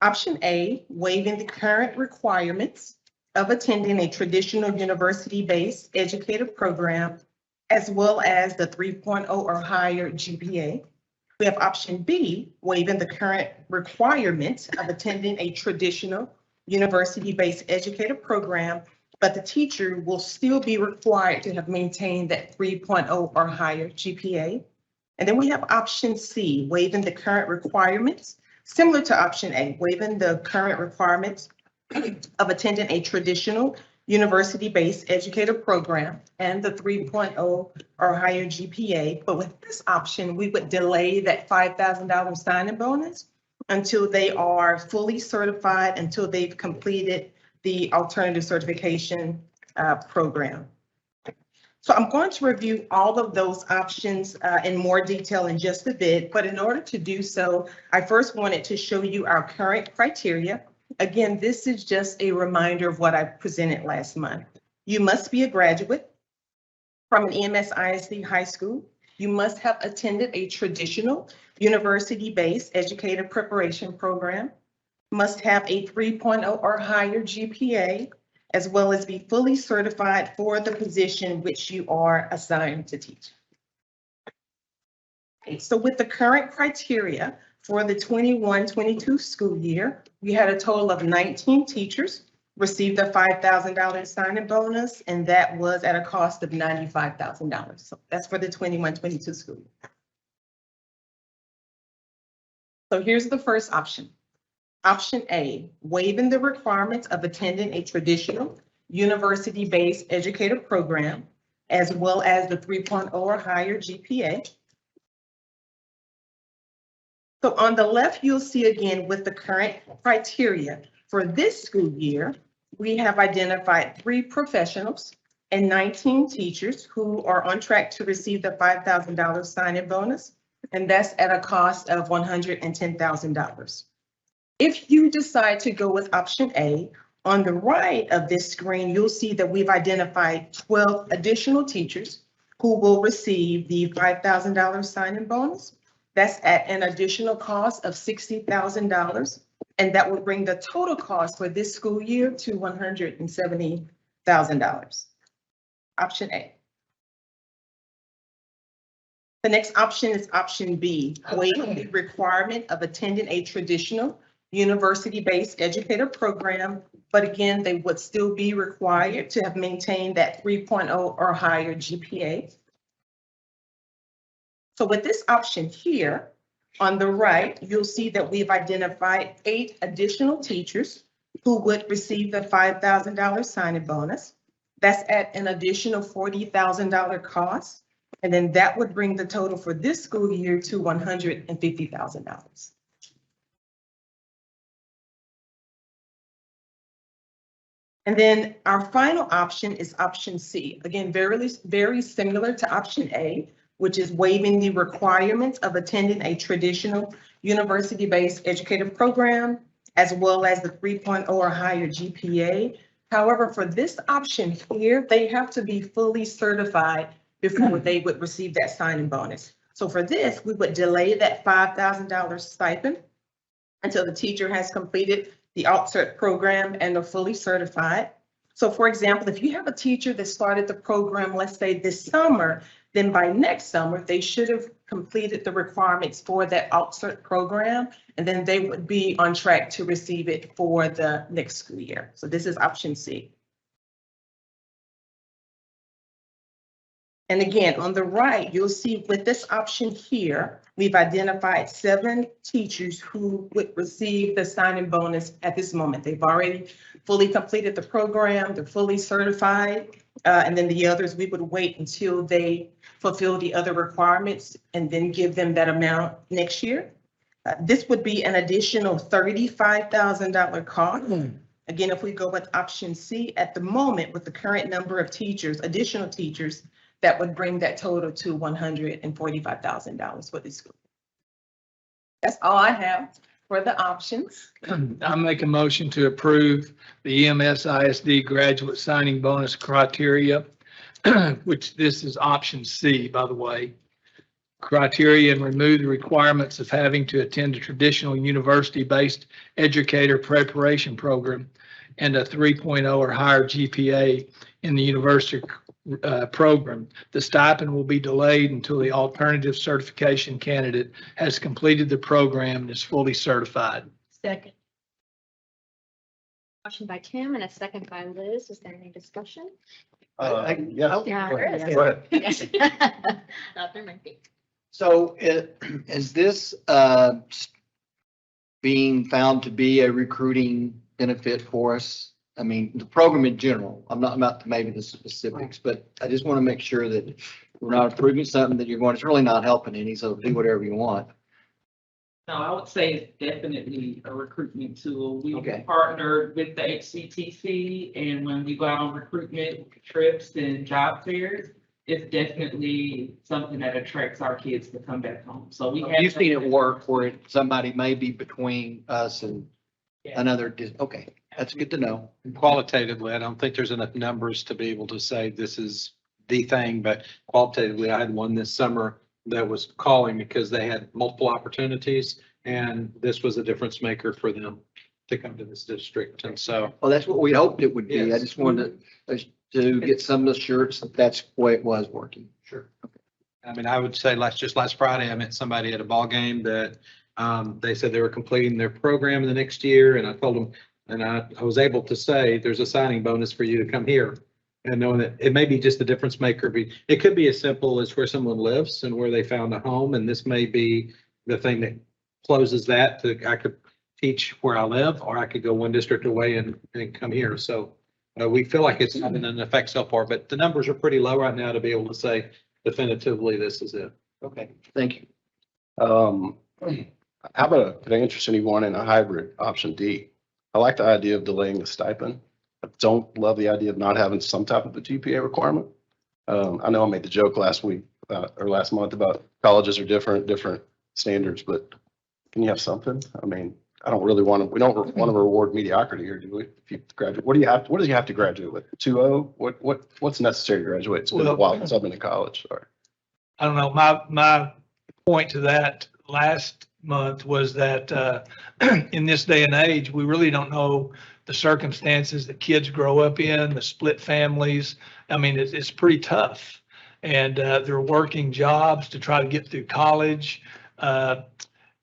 Option A, waiving the current requirements of attending a traditional university-based educative program, as well as the 3.0 or higher GPA. We have option B, waiving the current requirements of attending a traditional university-based educative program, but the teacher will still be required to have maintained that 3.0 or higher GPA. And then we have option C, waiving the current requirements, similar to option A, waiving the current requirements of attending a traditional university-based educative program and the 3.0 or higher GPA. But with this option, we would delay that $5,000 sign-in bonus until they are fully certified, until they've completed the alternative certification program. So I'm going to review all of those options in more detail in just a bit, but in order to do so, I first wanted to show you our current criteria. Again, this is just a reminder of what I presented last month. You must be a graduate from an EMS ISD high school. You must have attended a traditional university-based educative preparation program, must have a 3.0 or higher GPA, as well as be fully certified for the position which you are assigned to teach. Okay, so with the current criteria for the 21-22 school year, we had a total of 19 teachers received a $5,000 sign-in bonus, and that was at a cost of $95,000. So that's for the 21-22 school year. So here's the first option. Option A, waiving the requirements of attending a traditional university-based educator program, as well as the 3.0 or higher GPA. So on the left, you'll see again with the current criteria for this school year, we have identified 3 professionals and 19 teachers who are on track to receive the $5,000 sign-in bonus, and that's at a cost of $110,000. If you decide to go with option A, on the right of this screen, you'll see that we've identified 12 additional teachers who will receive the $5,000 sign-in bonus. That's at an additional cost of $60,000. And that would bring the total cost for this school year to $170,000. Option A. The next option is option B, waiving the requirement of attending a traditional university-based educator program, but again, they would still be required to have maintained that 3.0 or higher GPA. So with this option here, on the right, you'll see that we've identified 8 additional teachers who would receive the $5,000 sign-in bonus. That's at an additional $40,000 cost. And then that would bring the total for this school year to $150,000. And then our final option is option C. Again, very similar to option A, which is waiving the requirements of attending a traditional university-based educative program, as well as the 3.0 or higher GPA. However, for this option here, they have to be fully certified before they would receive that sign-in bonus. So for this, we would delay that $5,000 stipend until the teacher has completed the AltCert program and are fully certified. So for example, if you have a teacher that started the program, let's say this summer, then by next summer, they should have completed the requirements for that AltCert program, and then they would be on track to receive it for the next school year. So this is option C. And again, on the right, you'll see with this option here, we've identified 7 teachers who would receive the sign-in bonus at this moment. They've already fully completed the program, they're fully certified, and then the others, we would wait until they fulfill the other requirements and then give them that amount next year. This would be an additional $35,000 cost. Again, if we go with option C, at the moment, with the current number of teachers, additional teachers, that would bring that total to $145,000 for this school. That's all I have for the options. I make a motion to approve the Ems Isd graduate signing bonus criteria, which this is option C, by the way. Criteria, and remove the requirements of having to attend a traditional university-based educator preparation program and a 3.0 or higher GPA in the university program. The stipend will be delayed until the alternative certification candidate has completed the program and is fully certified. Second. Motion by Tim and a second by Liz. Is there any discussion? Yeah. Yeah, there is. Go ahead. Yes. There might be. So is this being found to be a recruiting benefit for us? I mean, the program in general, I'm not about maybe the specifics, but I just want to make sure that we're not approving something that you're going, it's really not helping any, so do whatever you want. No, I would say it's definitely a recruitment tool. We Okay. partnered with the HCTC, and when we go out on recruitment trips and job fairs, it's definitely something that attracts our kids to come back home. So we have. You've seen it work where somebody may be between us and another, okay, that's good to know. Qualitatively, I don't think there's enough numbers to be able to say this is the thing, but qualitatively, I had one this summer that was calling because they had multiple opportunities and this was a difference maker for them. to come to this district. And so, Well, that's what we hoped it would be. I Yes. just wanted to get some assurance that that's the way it was working. sure. I mean, I would say last Friday, I met somebody at a ball game that they said they were completing their program the next year. And I told them, and I was able to say, there's a signing bonus for you to come here. And knowing that it may be just the difference maker. It could be as simple as where someone lives and where they found a home. And this may be the thing that closes that I could teach where I live, or I could go one district away and come here. So we feel like it's having an effect so far, but the numbers are pretty low right now to be able to say definitively this is it. Okay, thank you. How about, could I interest anyone in a hybrid option D? I like the idea of delaying the stipend. I don't love the idea of not having some type of a GPA requirement. I know I made the joke last week or last month about colleges are different standards, but can you have something? I mean, I don't really want to, we don't want to reward mediocrity here, do we? If you graduate, what do you have to graduate with? 2.0? What's necessary to graduate? It's been a while since I've been in college. Sorry. I don't know, my point to that last month was that in this day and age, we really don't know the circumstances that kids grow up in, the split families. I mean, it's pretty tough. And they're working jobs to try to get through college. I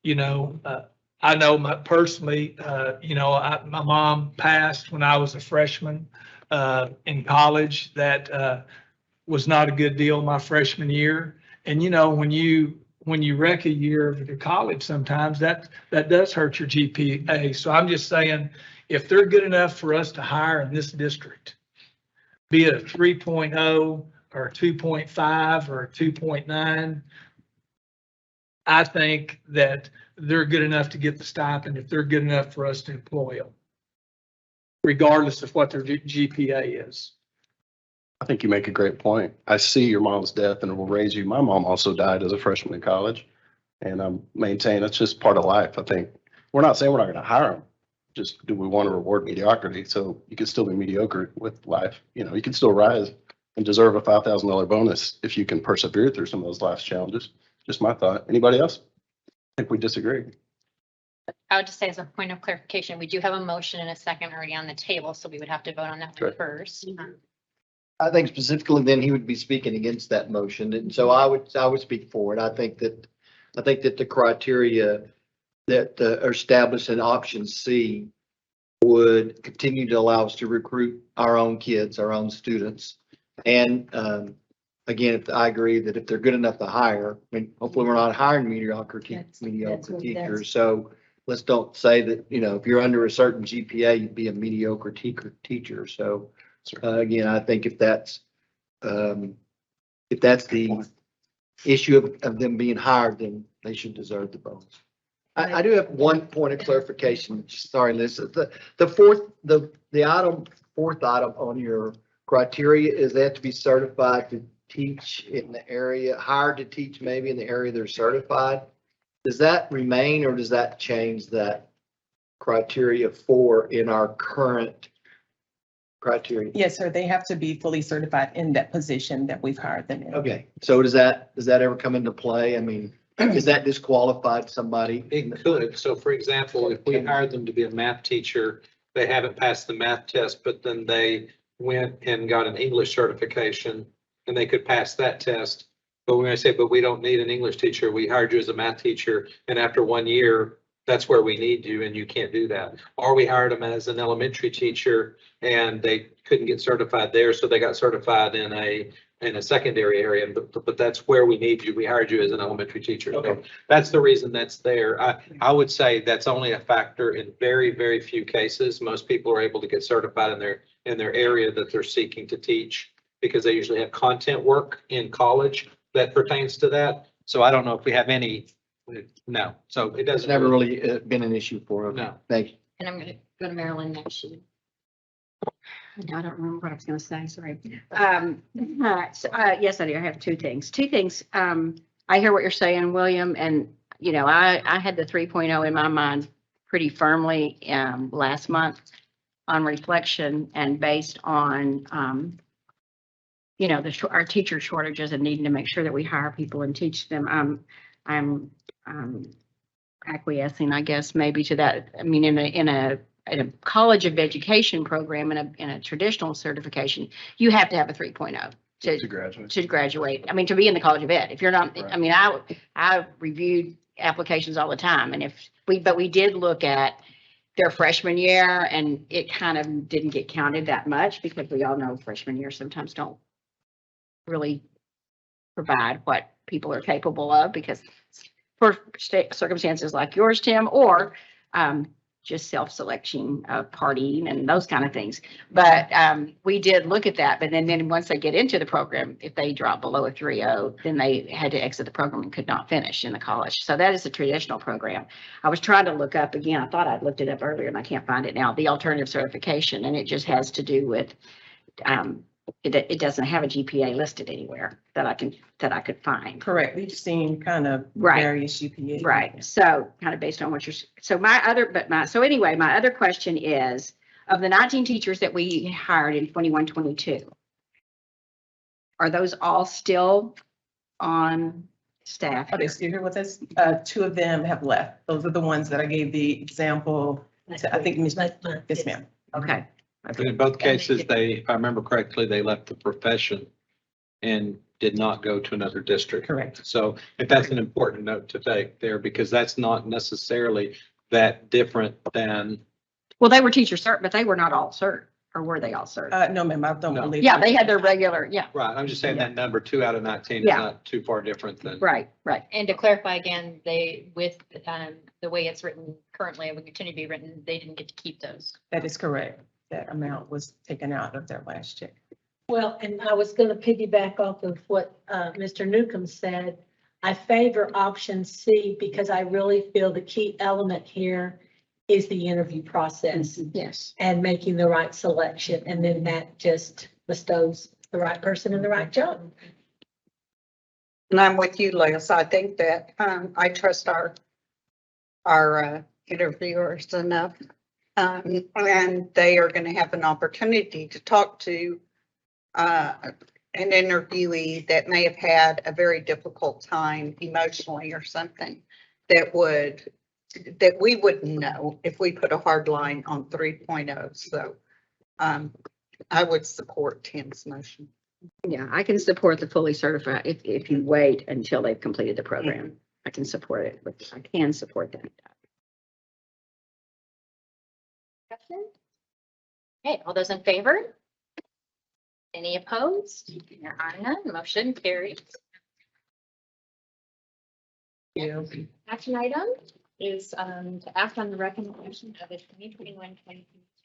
know personally, my mom passed when I was a freshman in college. That was not a good deal my freshman year. And, when you wreck a year of your college, sometimes that does hurt your GPA. So I'm just saying, if they're good enough for us to hire in this district, be it a 3.0 or a 2.5 or a 2.9, I think that they're good enough to get the stipend if they're good enough for us to employ them, regardless of what their GPA is. I think you make a great point. I see your mom's death and it will raise you. My mom also died as a freshman in college, and I'm maintaining it's just part of life. I think we're not saying we're not going to hire them. Just do we want to reward mediocrity? So you can still be mediocre with life. You can still rise and deserve a $5,000 bonus if you can persevere through some of those life's challenges. Just my thought. Anybody else? I think we disagree. I would just say as a point of clarification, we do have a motion and a second already on the table, so we would have to vote on that one Right. first. I think specifically then he would be speaking against that motion. And so I would speak for it. I think that the criteria that are established in option C would continue to allow us to recruit our own kids, our own students. And again, I agree that if they're good enough to hire, I mean, hopefully we're not hiring mediocre teachers. So let's don't say that, if you're under a certain GPA, you'd be a mediocre teacher. So again, I think if that's the issue of them being hired, then they should deserve the bonus. I do have one point of clarification. Sorry, Liz. The fourth item on your criteria is they have to be certified to teach in the area, hired to teach maybe in the area they're certified. Does that remain or does that change that criteria 4 in our current criteria? Yes, sir. They have to be fully certified in that position that we've hired them in. Okay, so does that ever come into play? I mean, is that disqualified somebody? It could. So for example, if we hired them to be a math teacher, they haven't passed the math test, but then they went and got an English certification and they could pass that test. But we're going to say, but we don't need an English teacher. We hired you as a math teacher. And after 1 year, that's where we need you and you can't do that. Or we hired them as an elementary teacher and they couldn't get certified there. So they got certified in a secondary area, but that's where we need you. We hired you as an elementary teacher. So that's the reason that's there. I would say that's only a factor in very, very few cases. Most people are able to get certified in their area that they're seeking to teach because they usually have content work in college that pertains to that. So I don't know if we have any, no. So it doesn't. It's never really been an issue for them. No. Thank you. And I'm going to go to Marilyn next. I don't remember what I was going to say, sorry. Yes, I do. I have two things. I hear what you're saying, William, and, I had the 3.0 in my mind pretty firmly last month on reflection and based on, our teacher shortages and needing to make sure that we hire people and teach them. I'm acquiescing, I guess, maybe to that. I mean, in a in a college of education program in a traditional certification, you have to have a 3.0 To graduate. to graduate. I mean, to be in the College of Ed. If you're not, I mean, I reviewed applications all the time, and but we did look at their freshman year, and it kind of didn't get counted that much because we all know freshman year sometimes don't really provide what people are capable of because for circumstances like yours, Tim, or just self-selection of partying and those kind of things. But we did look at that. But then once they get into the program, if they drop below a 3.0, then they had to exit the program and could not finish in the college. So that is a traditional program. I was trying to look up again. I thought I'd looked it up earlier and I can't find it now. The alternative certification, and it just has to do with it doesn't have a GPA listed anywhere that I could find. Correct. We've seen kind of Right. various GPA. Right. So kind of based on what my other question is, of the 19 teachers that we hired in 21-22, are those all still on staff? Are they still here with us? Two of them have left. Those are the ones that I gave the example. I think, yes, ma'am. Okay. In both cases, if I remember correctly, they left the profession and did not go to another district. Correct. So if that's an important note to take there, because that's not necessarily that different than. Well, they were teacher cert, but they were not all cert, or were they all cert? No, ma'am, I don't No. believe. Yeah, they had their regular, yeah, Right, I'm just saying that number 2 out of 19 is Yeah. not too far different than. right. And to clarify again, with the way it's written currently, it would continue to be written, they didn't get to keep those. That is correct. That amount was taken out of their last check. Well, and I was going to piggyback off of what Mr. Newcomb said. I favor option C because I really feel the key element here is the interview process Yes. and making the right selection. And then that just bestows the right person in the right job. And I'm with you, Liz. I think that I trust our interviewers enough. And they are going to have an opportunity to talk to an interviewee that may have had a very difficult time emotionally or something that we wouldn't know if we put a hard line on 3.0. So I would support Tim's motion. Yeah, I can support the fully certified if you wait until they've completed the program. I can support it, but I can support that. Okay, all those in favor? Any opposed? There are none. Motion carries. Action item is to act on the recommendation of the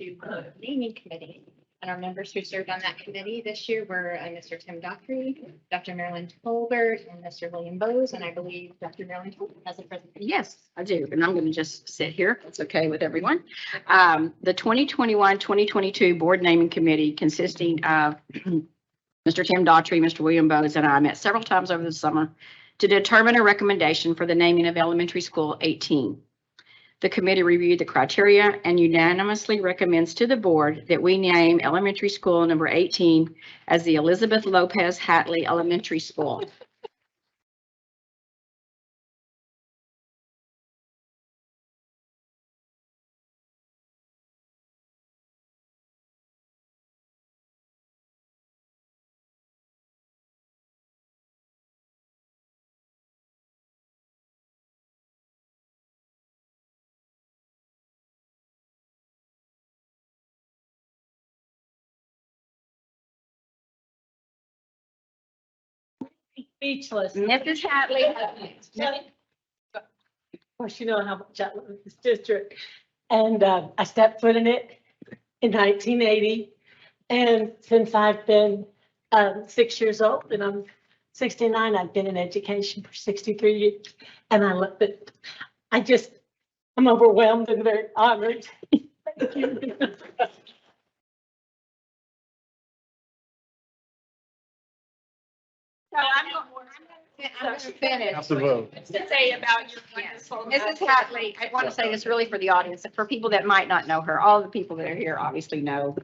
2021-2022 naming committee. And our members who served on that committee this year were Mr. Tim Dockery, Dr. Marilyn Tolbert, and Mr. William Bowes. And I believe Dr. Marilyn Tolbert has a presentation. Yes, I do. And I'm going to just sit here. It's okay with everyone. The 2021-2022 board naming committee consisting of Mr. Tim Daughtry, Mr. William Bowes, and I met several times over the summer to determine a recommendation for the naming of elementary school 18. The committee reviewed the criteria and unanimously recommends to the board that we name elementary school number 18 as the Elizabeth Lopez Hatley Elementary School. Speechless. Mrs. Hatley. Of course, you know how much I love this district. And I stepped foot in it in 1980. And since I've been 6 years old and I'm 69, I've been in education for 63 years. And I love it. I'm overwhelmed and very honored. Thank you. So I'm going to finish. Have to vote. To say about your wonderful. Mrs. Hatley, I want to say this really for the audience, for people that might not know her. All the people that are here obviously know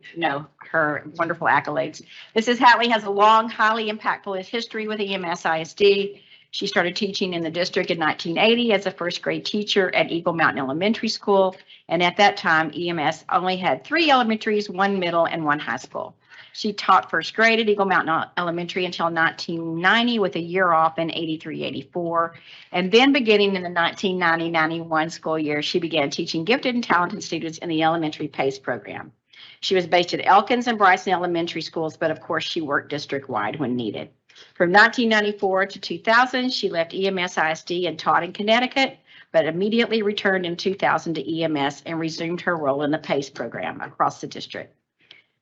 her wonderful accolades. Mrs. Hatley has a long, highly impactful history with Ems Isd. She started teaching in the district in 1980 as a first grade teacher at Eagle Mountain Elementary School. And at that time, EMS only had 3 elementaries, 1 middle, and 1 high school. She taught first grade at Eagle Mountain Elementary until 1990 with a year off in 83-84. And then beginning in the 1990-91 school year, she began teaching gifted and talented students in the elementary PACE program. She was based at Elkins and Bryson Elementary Schools, but of course she worked district-wide when needed. From 1994 to 2000, she left EMS ISD and taught in Connecticut, but immediately returned in 2000 to EMS and resumed her role in the PACE program across the district.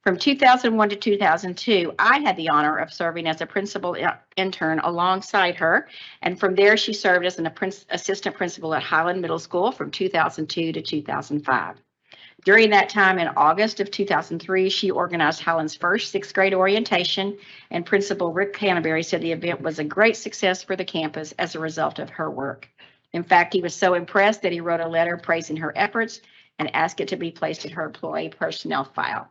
From 2001 to 2002, I had the honor of serving as a principal intern alongside her. And from there, she served as an assistant principal at Highland Middle School from 2002 to 2005. During that time, in August of 2003, she organized Highland's first 6th grade orientation, and Principal Rick Canterbury said the event was a great success for the campus as a result of her work. In fact, he was so impressed that he wrote a letter praising her efforts and asked it to be placed in her employee personnel file.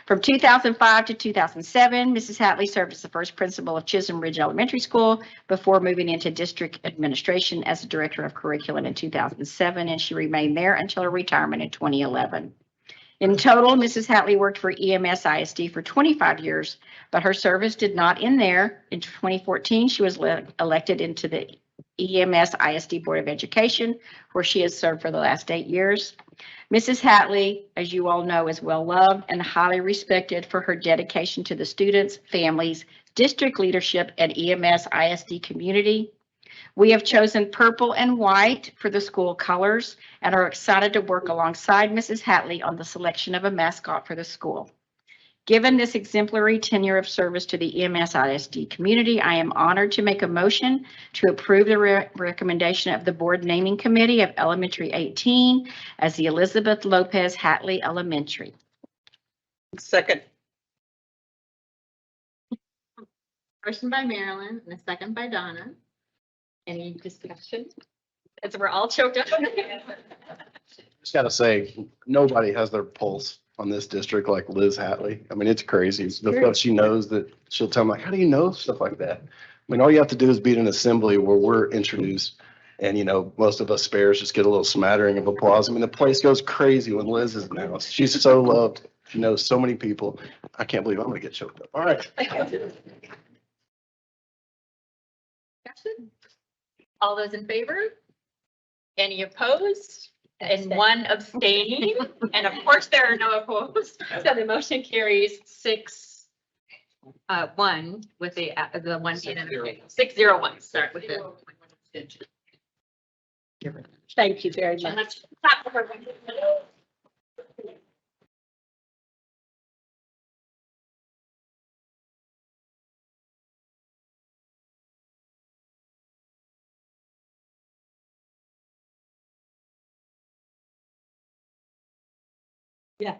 From 2005 to 2007, Mrs. Hatley served as the first principal of Chisholm Ridge Elementary School before moving into district administration as the director of curriculum in 2007, and she remained there until her retirement in 2011. In total, Mrs. Hatley worked for EMS ISD for 25 years, but her service did not end there. In 2014, she was elected into the EMS ISD Board of Education, where she has served for the last 8 years. Mrs. Hatley, as you all know, is well loved and highly respected for her dedication to the students, families, district leadership, and EMS ISD community. We have chosen purple and white for the school colors and are excited to work alongside Mrs. Hatley on the selection of a mascot for the school. Given this exemplary tenure of service to the EMS ISD community, I am honored to make a motion to approve the recommendation of the Board Naming Committee of Elementary 18 as the Elizabeth Lopez Hatley Elementary. Second. Motion by Marilyn and a second by Donna. Any discussion? As we're all choked up. Just gotta say, nobody has their pulse on this district like Liz Hatley. I mean, it's crazy. The stuff she knows that she'll tell me, like, how do you know stuff like that? I mean, all you have to do is be at an assembly where we're introduced and, you know, most of us spares just get a little smattering of applause. I mean, the place goes crazy when Liz is announced. She's so loved. She knows so many people. I can't believe I'm gonna get choked up. All right. All those in favor? Any opposed? And 1 abstaining, and of course there are no opposed. So the motion carries 6-1 with the 1 being an abstention. 6-0-1. Sorry with the. Thank you very And much. let's clap for her. Yeah.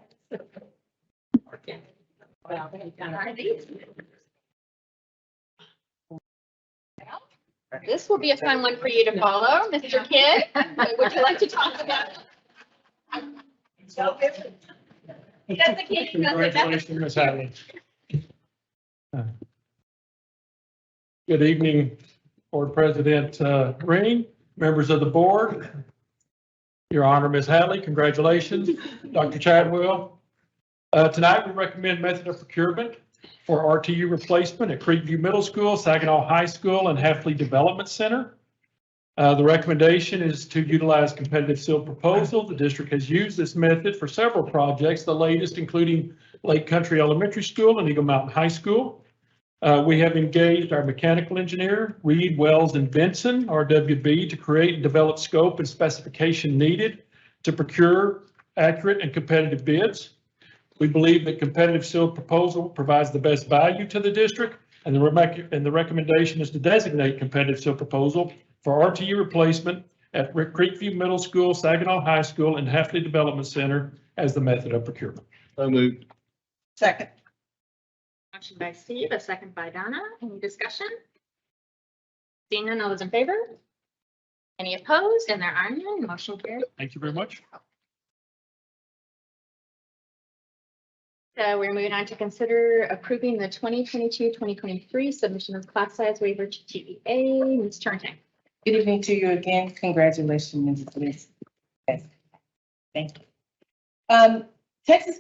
This will be a fun one for you to follow, Mr. Kidd. Would you like to talk about? Congratulations, Ms. Hatley. Good evening, Board President Green, members of the board. Your Honor, Ms. Hatley, congratulations. Dr. Chadwell. Tonight, we recommend method of procurement for RTU replacement at Creekview Middle School, Saginaw High School, and Hafley Development Center. The recommendation is to utilize competitive sealed proposal. The district has used this method for several projects, the latest including Lake Country Elementary School and Eagle Mountain High School. We have engaged our mechanical engineer, Reed, Wells, and Benson, RWB, to create and develop scope and specification needed to procure accurate and competitive bids. We believe that competitive sealed proposal provides the best value to the district, and the recommendation is to designate competitive sealed proposal for RTU replacement at Creekview Middle School, Saginaw High School, and Hafley Development Center as the method of procurement. So moved. Second. Motion by Steve, a second by Donna. Any discussion? Seeing none, all those in favor? Any opposed? And there are none. Motion carries. Thank you very much. we're moving on to consider approving the 2022-2023 submission of class size waiver to TEA. Ms. Turner. Good evening to you again. Congratulations, Ms. Bliss. Yes. Thank you. Texas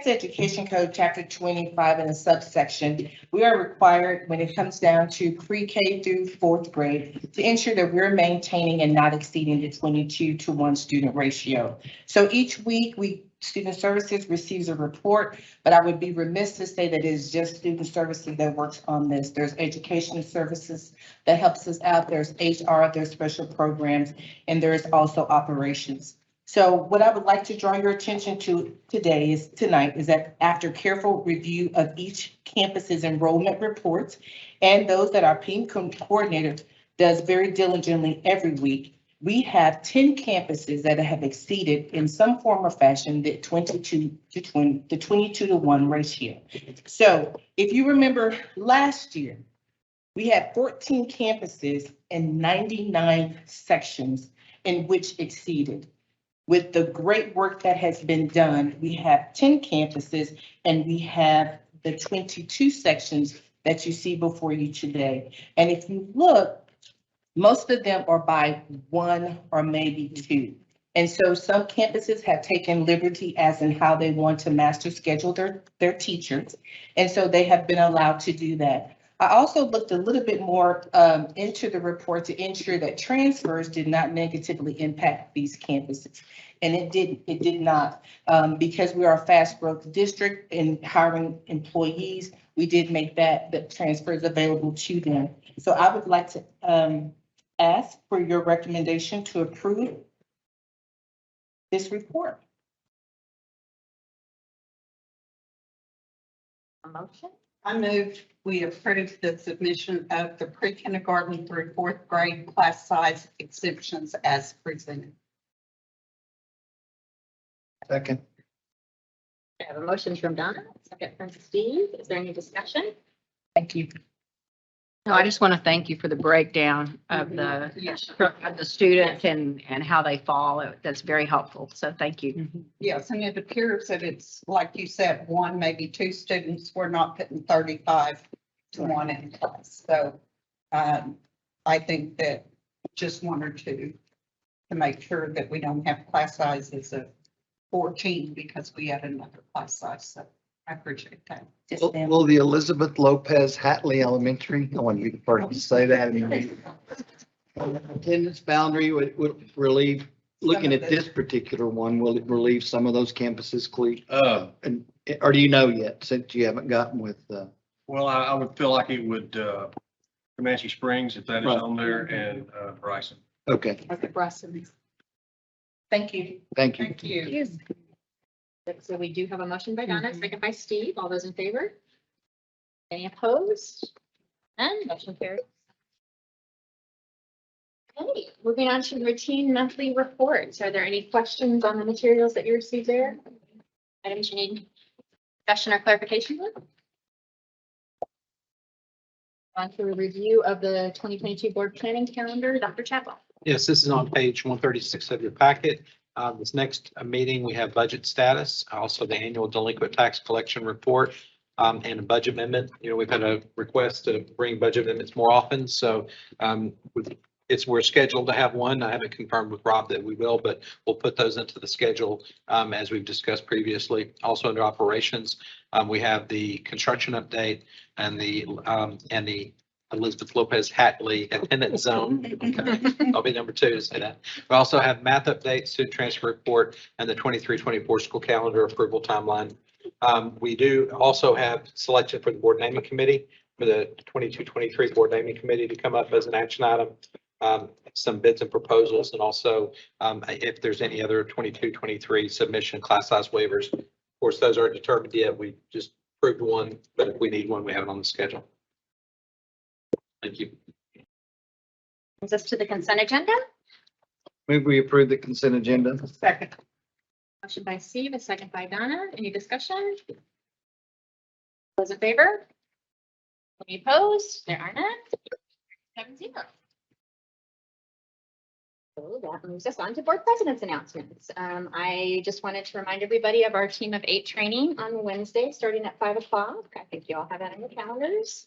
Education Code, Chapter 25 in a subsection, we are required when it comes down to pre-K through fourth grade to ensure that we're maintaining and not exceeding the 22-to-1 student ratio. So each week, Student Services receives a report, but I would be remiss to say that it is just Student Services that works on this. There's Education Services that helps us out. There's HR, there's special programs, and there's also operations. So what I would like to draw your attention to tonight is that after careful review of each campus's enrollment reports and those that our PEIM coordinator does very diligently every week, we have 10 campuses that have exceeded in some form or fashion the 22-to-1 ratio. So if you remember last year, we had 14 campuses and 99 sections in which exceeded. With the great work that has been done, we have 10 campuses and we have the 22 sections that you see before you today. And if you look, most of them are by one or maybe two. And so some campuses have taken liberty as in how they want to master schedule their teachers. And so they have been allowed to do that. I also looked a little bit more into the report to ensure that transfers did not negatively impact these campuses. And it did not, because we are a fast growth district in hiring employees, we did make the transfers available to them. So I would like to ask for your recommendation to approve this report. A motion? I move we approve the submission of the pre-kindergarten through fourth grade class size exemptions as presented. Second. I have a motion from Donna, second from Steve. Is there any discussion? Thank you. No, I just want to thank you for the breakdown of the student and how they fall. That's very helpful. So thank you. Yes, and it appears that it's, like you said, one, maybe two students. We're not putting 35-to-1 in class. So I think that just one or two to make sure that we don't have class sizes of 14 because we had another class size. So I appreciate that. Will the Elizabeth Lopez Hatley Elementary, I want to be the first to say that. Attendance boundary would relieve, looking at this particular one, will it relieve some of those campuses, Cleve? Or do you know yet, since you haven't gotten with? Well, I would feel like it would, Comanche Springs, if that is Right. on there, and Bryson. Okay, Okay, Bryson. Thank you. thank you. Thank you. So we do have a motion by Donna, second by Steve. All those in favor? Any opposed? None, motion carries. Okay, moving on to routine monthly reports. Are there any questions on the materials that you received there? Items you need discussion or clarification with? On to a review of the 2022 board planning calendar, Dr. Chapel. Yes, this is on page 136 of your packet. This next meeting, we have budget status, also the annual delinquent tax collection report, and a budget amendment. You know, we've had a request to bring budget amendments more often, so we're scheduled to have one. I haven't confirmed with Rob that we will, but we'll put those into the schedule as we've discussed previously. Also under operations, we have the construction update and the Elizabeth Lopez Hatley attendance zone. I'll be number 2 to say that. We also have math updates, student transfer report, and the 23-24 school calendar approval timeline. We do also have selection for the board naming committee, for the 22-23 board naming committee to come up as an action item. Some bids and proposals, and also if there's any other 22-23 submission class size waivers. Of course, those aren't determined yet. We just approved one, but if we need one, we have it on the schedule. Thank you. Brings us to the consent agenda. Move we approve the consent agenda. Second. Motion by Steve, a second by Donna. Any discussion? Those in favor? Any opposed? There are none. 7-0. So that moves us on to board president's announcements. I just wanted to remind everybody of our team of 8 training on Wednesday, starting at 5 o'clock. I think you all have that in your calendars.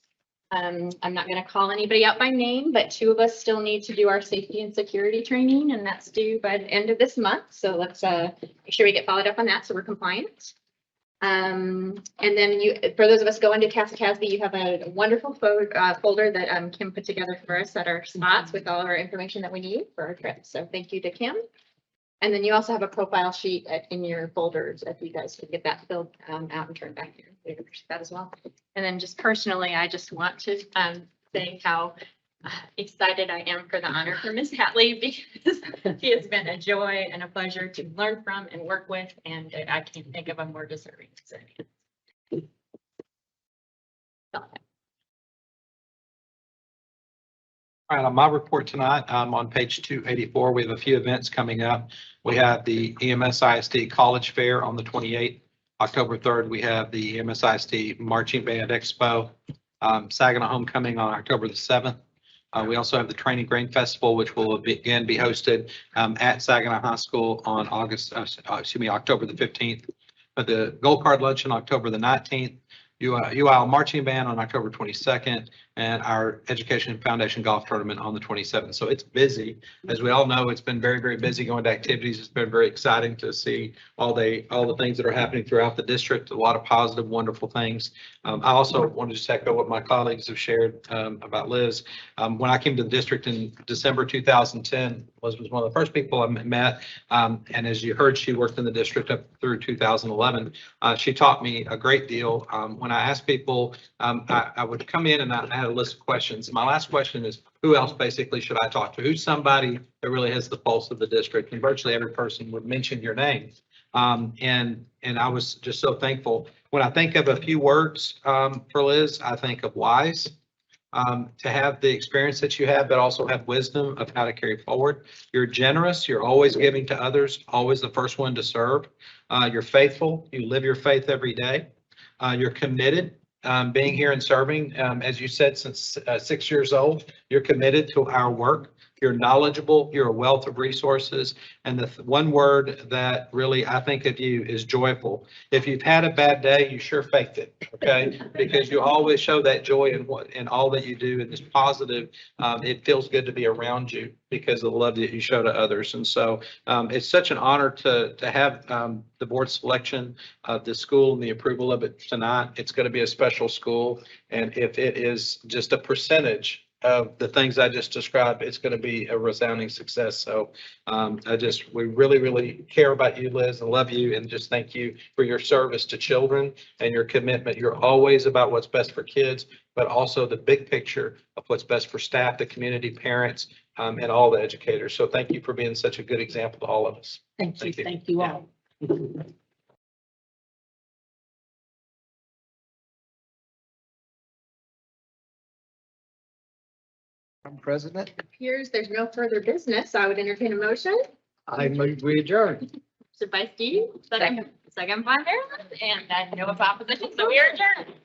I'm not going to call anybody out by name, but 2 of us still need to do our safety and security training, and that's due by the end of this month. So let's make sure we get followed up on that so we're compliant. And then for those of us going to Casa Casby, you have a wonderful folder that Kim put together for us at our spots with all our information that we need for our trip. So thank you to Kim. And then you also have a profile sheet in your folders if you guys can get that filled out and turned back here. We appreciate that as well. And then just personally, I just want to say how excited I am for the honor for Ms. Hatley, because she has been a joy and a pleasure to learn from and work with, and I can't think of a more deserving recipient. All right, on my report tonight, on page 284, we have a few events coming up. We have the Ems Isd College Fair on the 28th. October 3rd, we have the Ems Isd Marching Band Expo. Saginaw Homecoming on October the 7th. We also have the Training Grain Festival, which will again be hosted at Saginaw High School on October the 15th. The Gold Card Luncheon, October the 19th. UIL Marching Band on October 22nd, and our Education Foundation Golf Tournament on the 27th. So it's busy. As we all know, it's been very, very busy going to activities. It's been very exciting to see all the things that are happening throughout the district, a lot of positive, wonderful things. I also want to just echo what my colleagues have shared about Liz. When I came to the district in December 2010, Liz was one of the first people I met. And as you heard, she worked in the district up through 2011. She taught me a great deal. When I asked people, I would come in and I had a list of questions. My last question is, who else basically should I talk to? Who's somebody that really has the pulse of the district? And virtually every person would mention your name. And I was just so thankful. When I think of a few words for Liz, I think of wise. To have the experience that you have, but also have wisdom of how to carry forward. You're generous. You're always giving to others, always the first one to serve. You're faithful. You live your faith every day. You're committed, being here and serving. As you said, since 6 years old, you're committed to our work. You're knowledgeable. You're a wealth of resources. And the one word that really I think of you is joyful. If you've had a bad day, you sure faked it, okay? Because you always show that joy in all that you do, and it's positive. It feels good to be around you because of the love that you show to others. And so it's such an honor to have the board selection of the school and the approval of it tonight. It's going to be a special school. And if it is just a percentage of the things I just described, it's going to be a resounding success. So we really, really care about you, Liz, and love you, and just thank you for your service to children and your commitment. You're always about what's best for kids, but also the big picture of what's best for staff, the community, parents, and all the educators. So thank you for being such a good example to all of us. Thank you. Thank you all. President. Appears there's no further business. I would entertain a motion. I move we adjourn. So by Steve, second by Marilyn, and I know of opposition, so we are adjourned.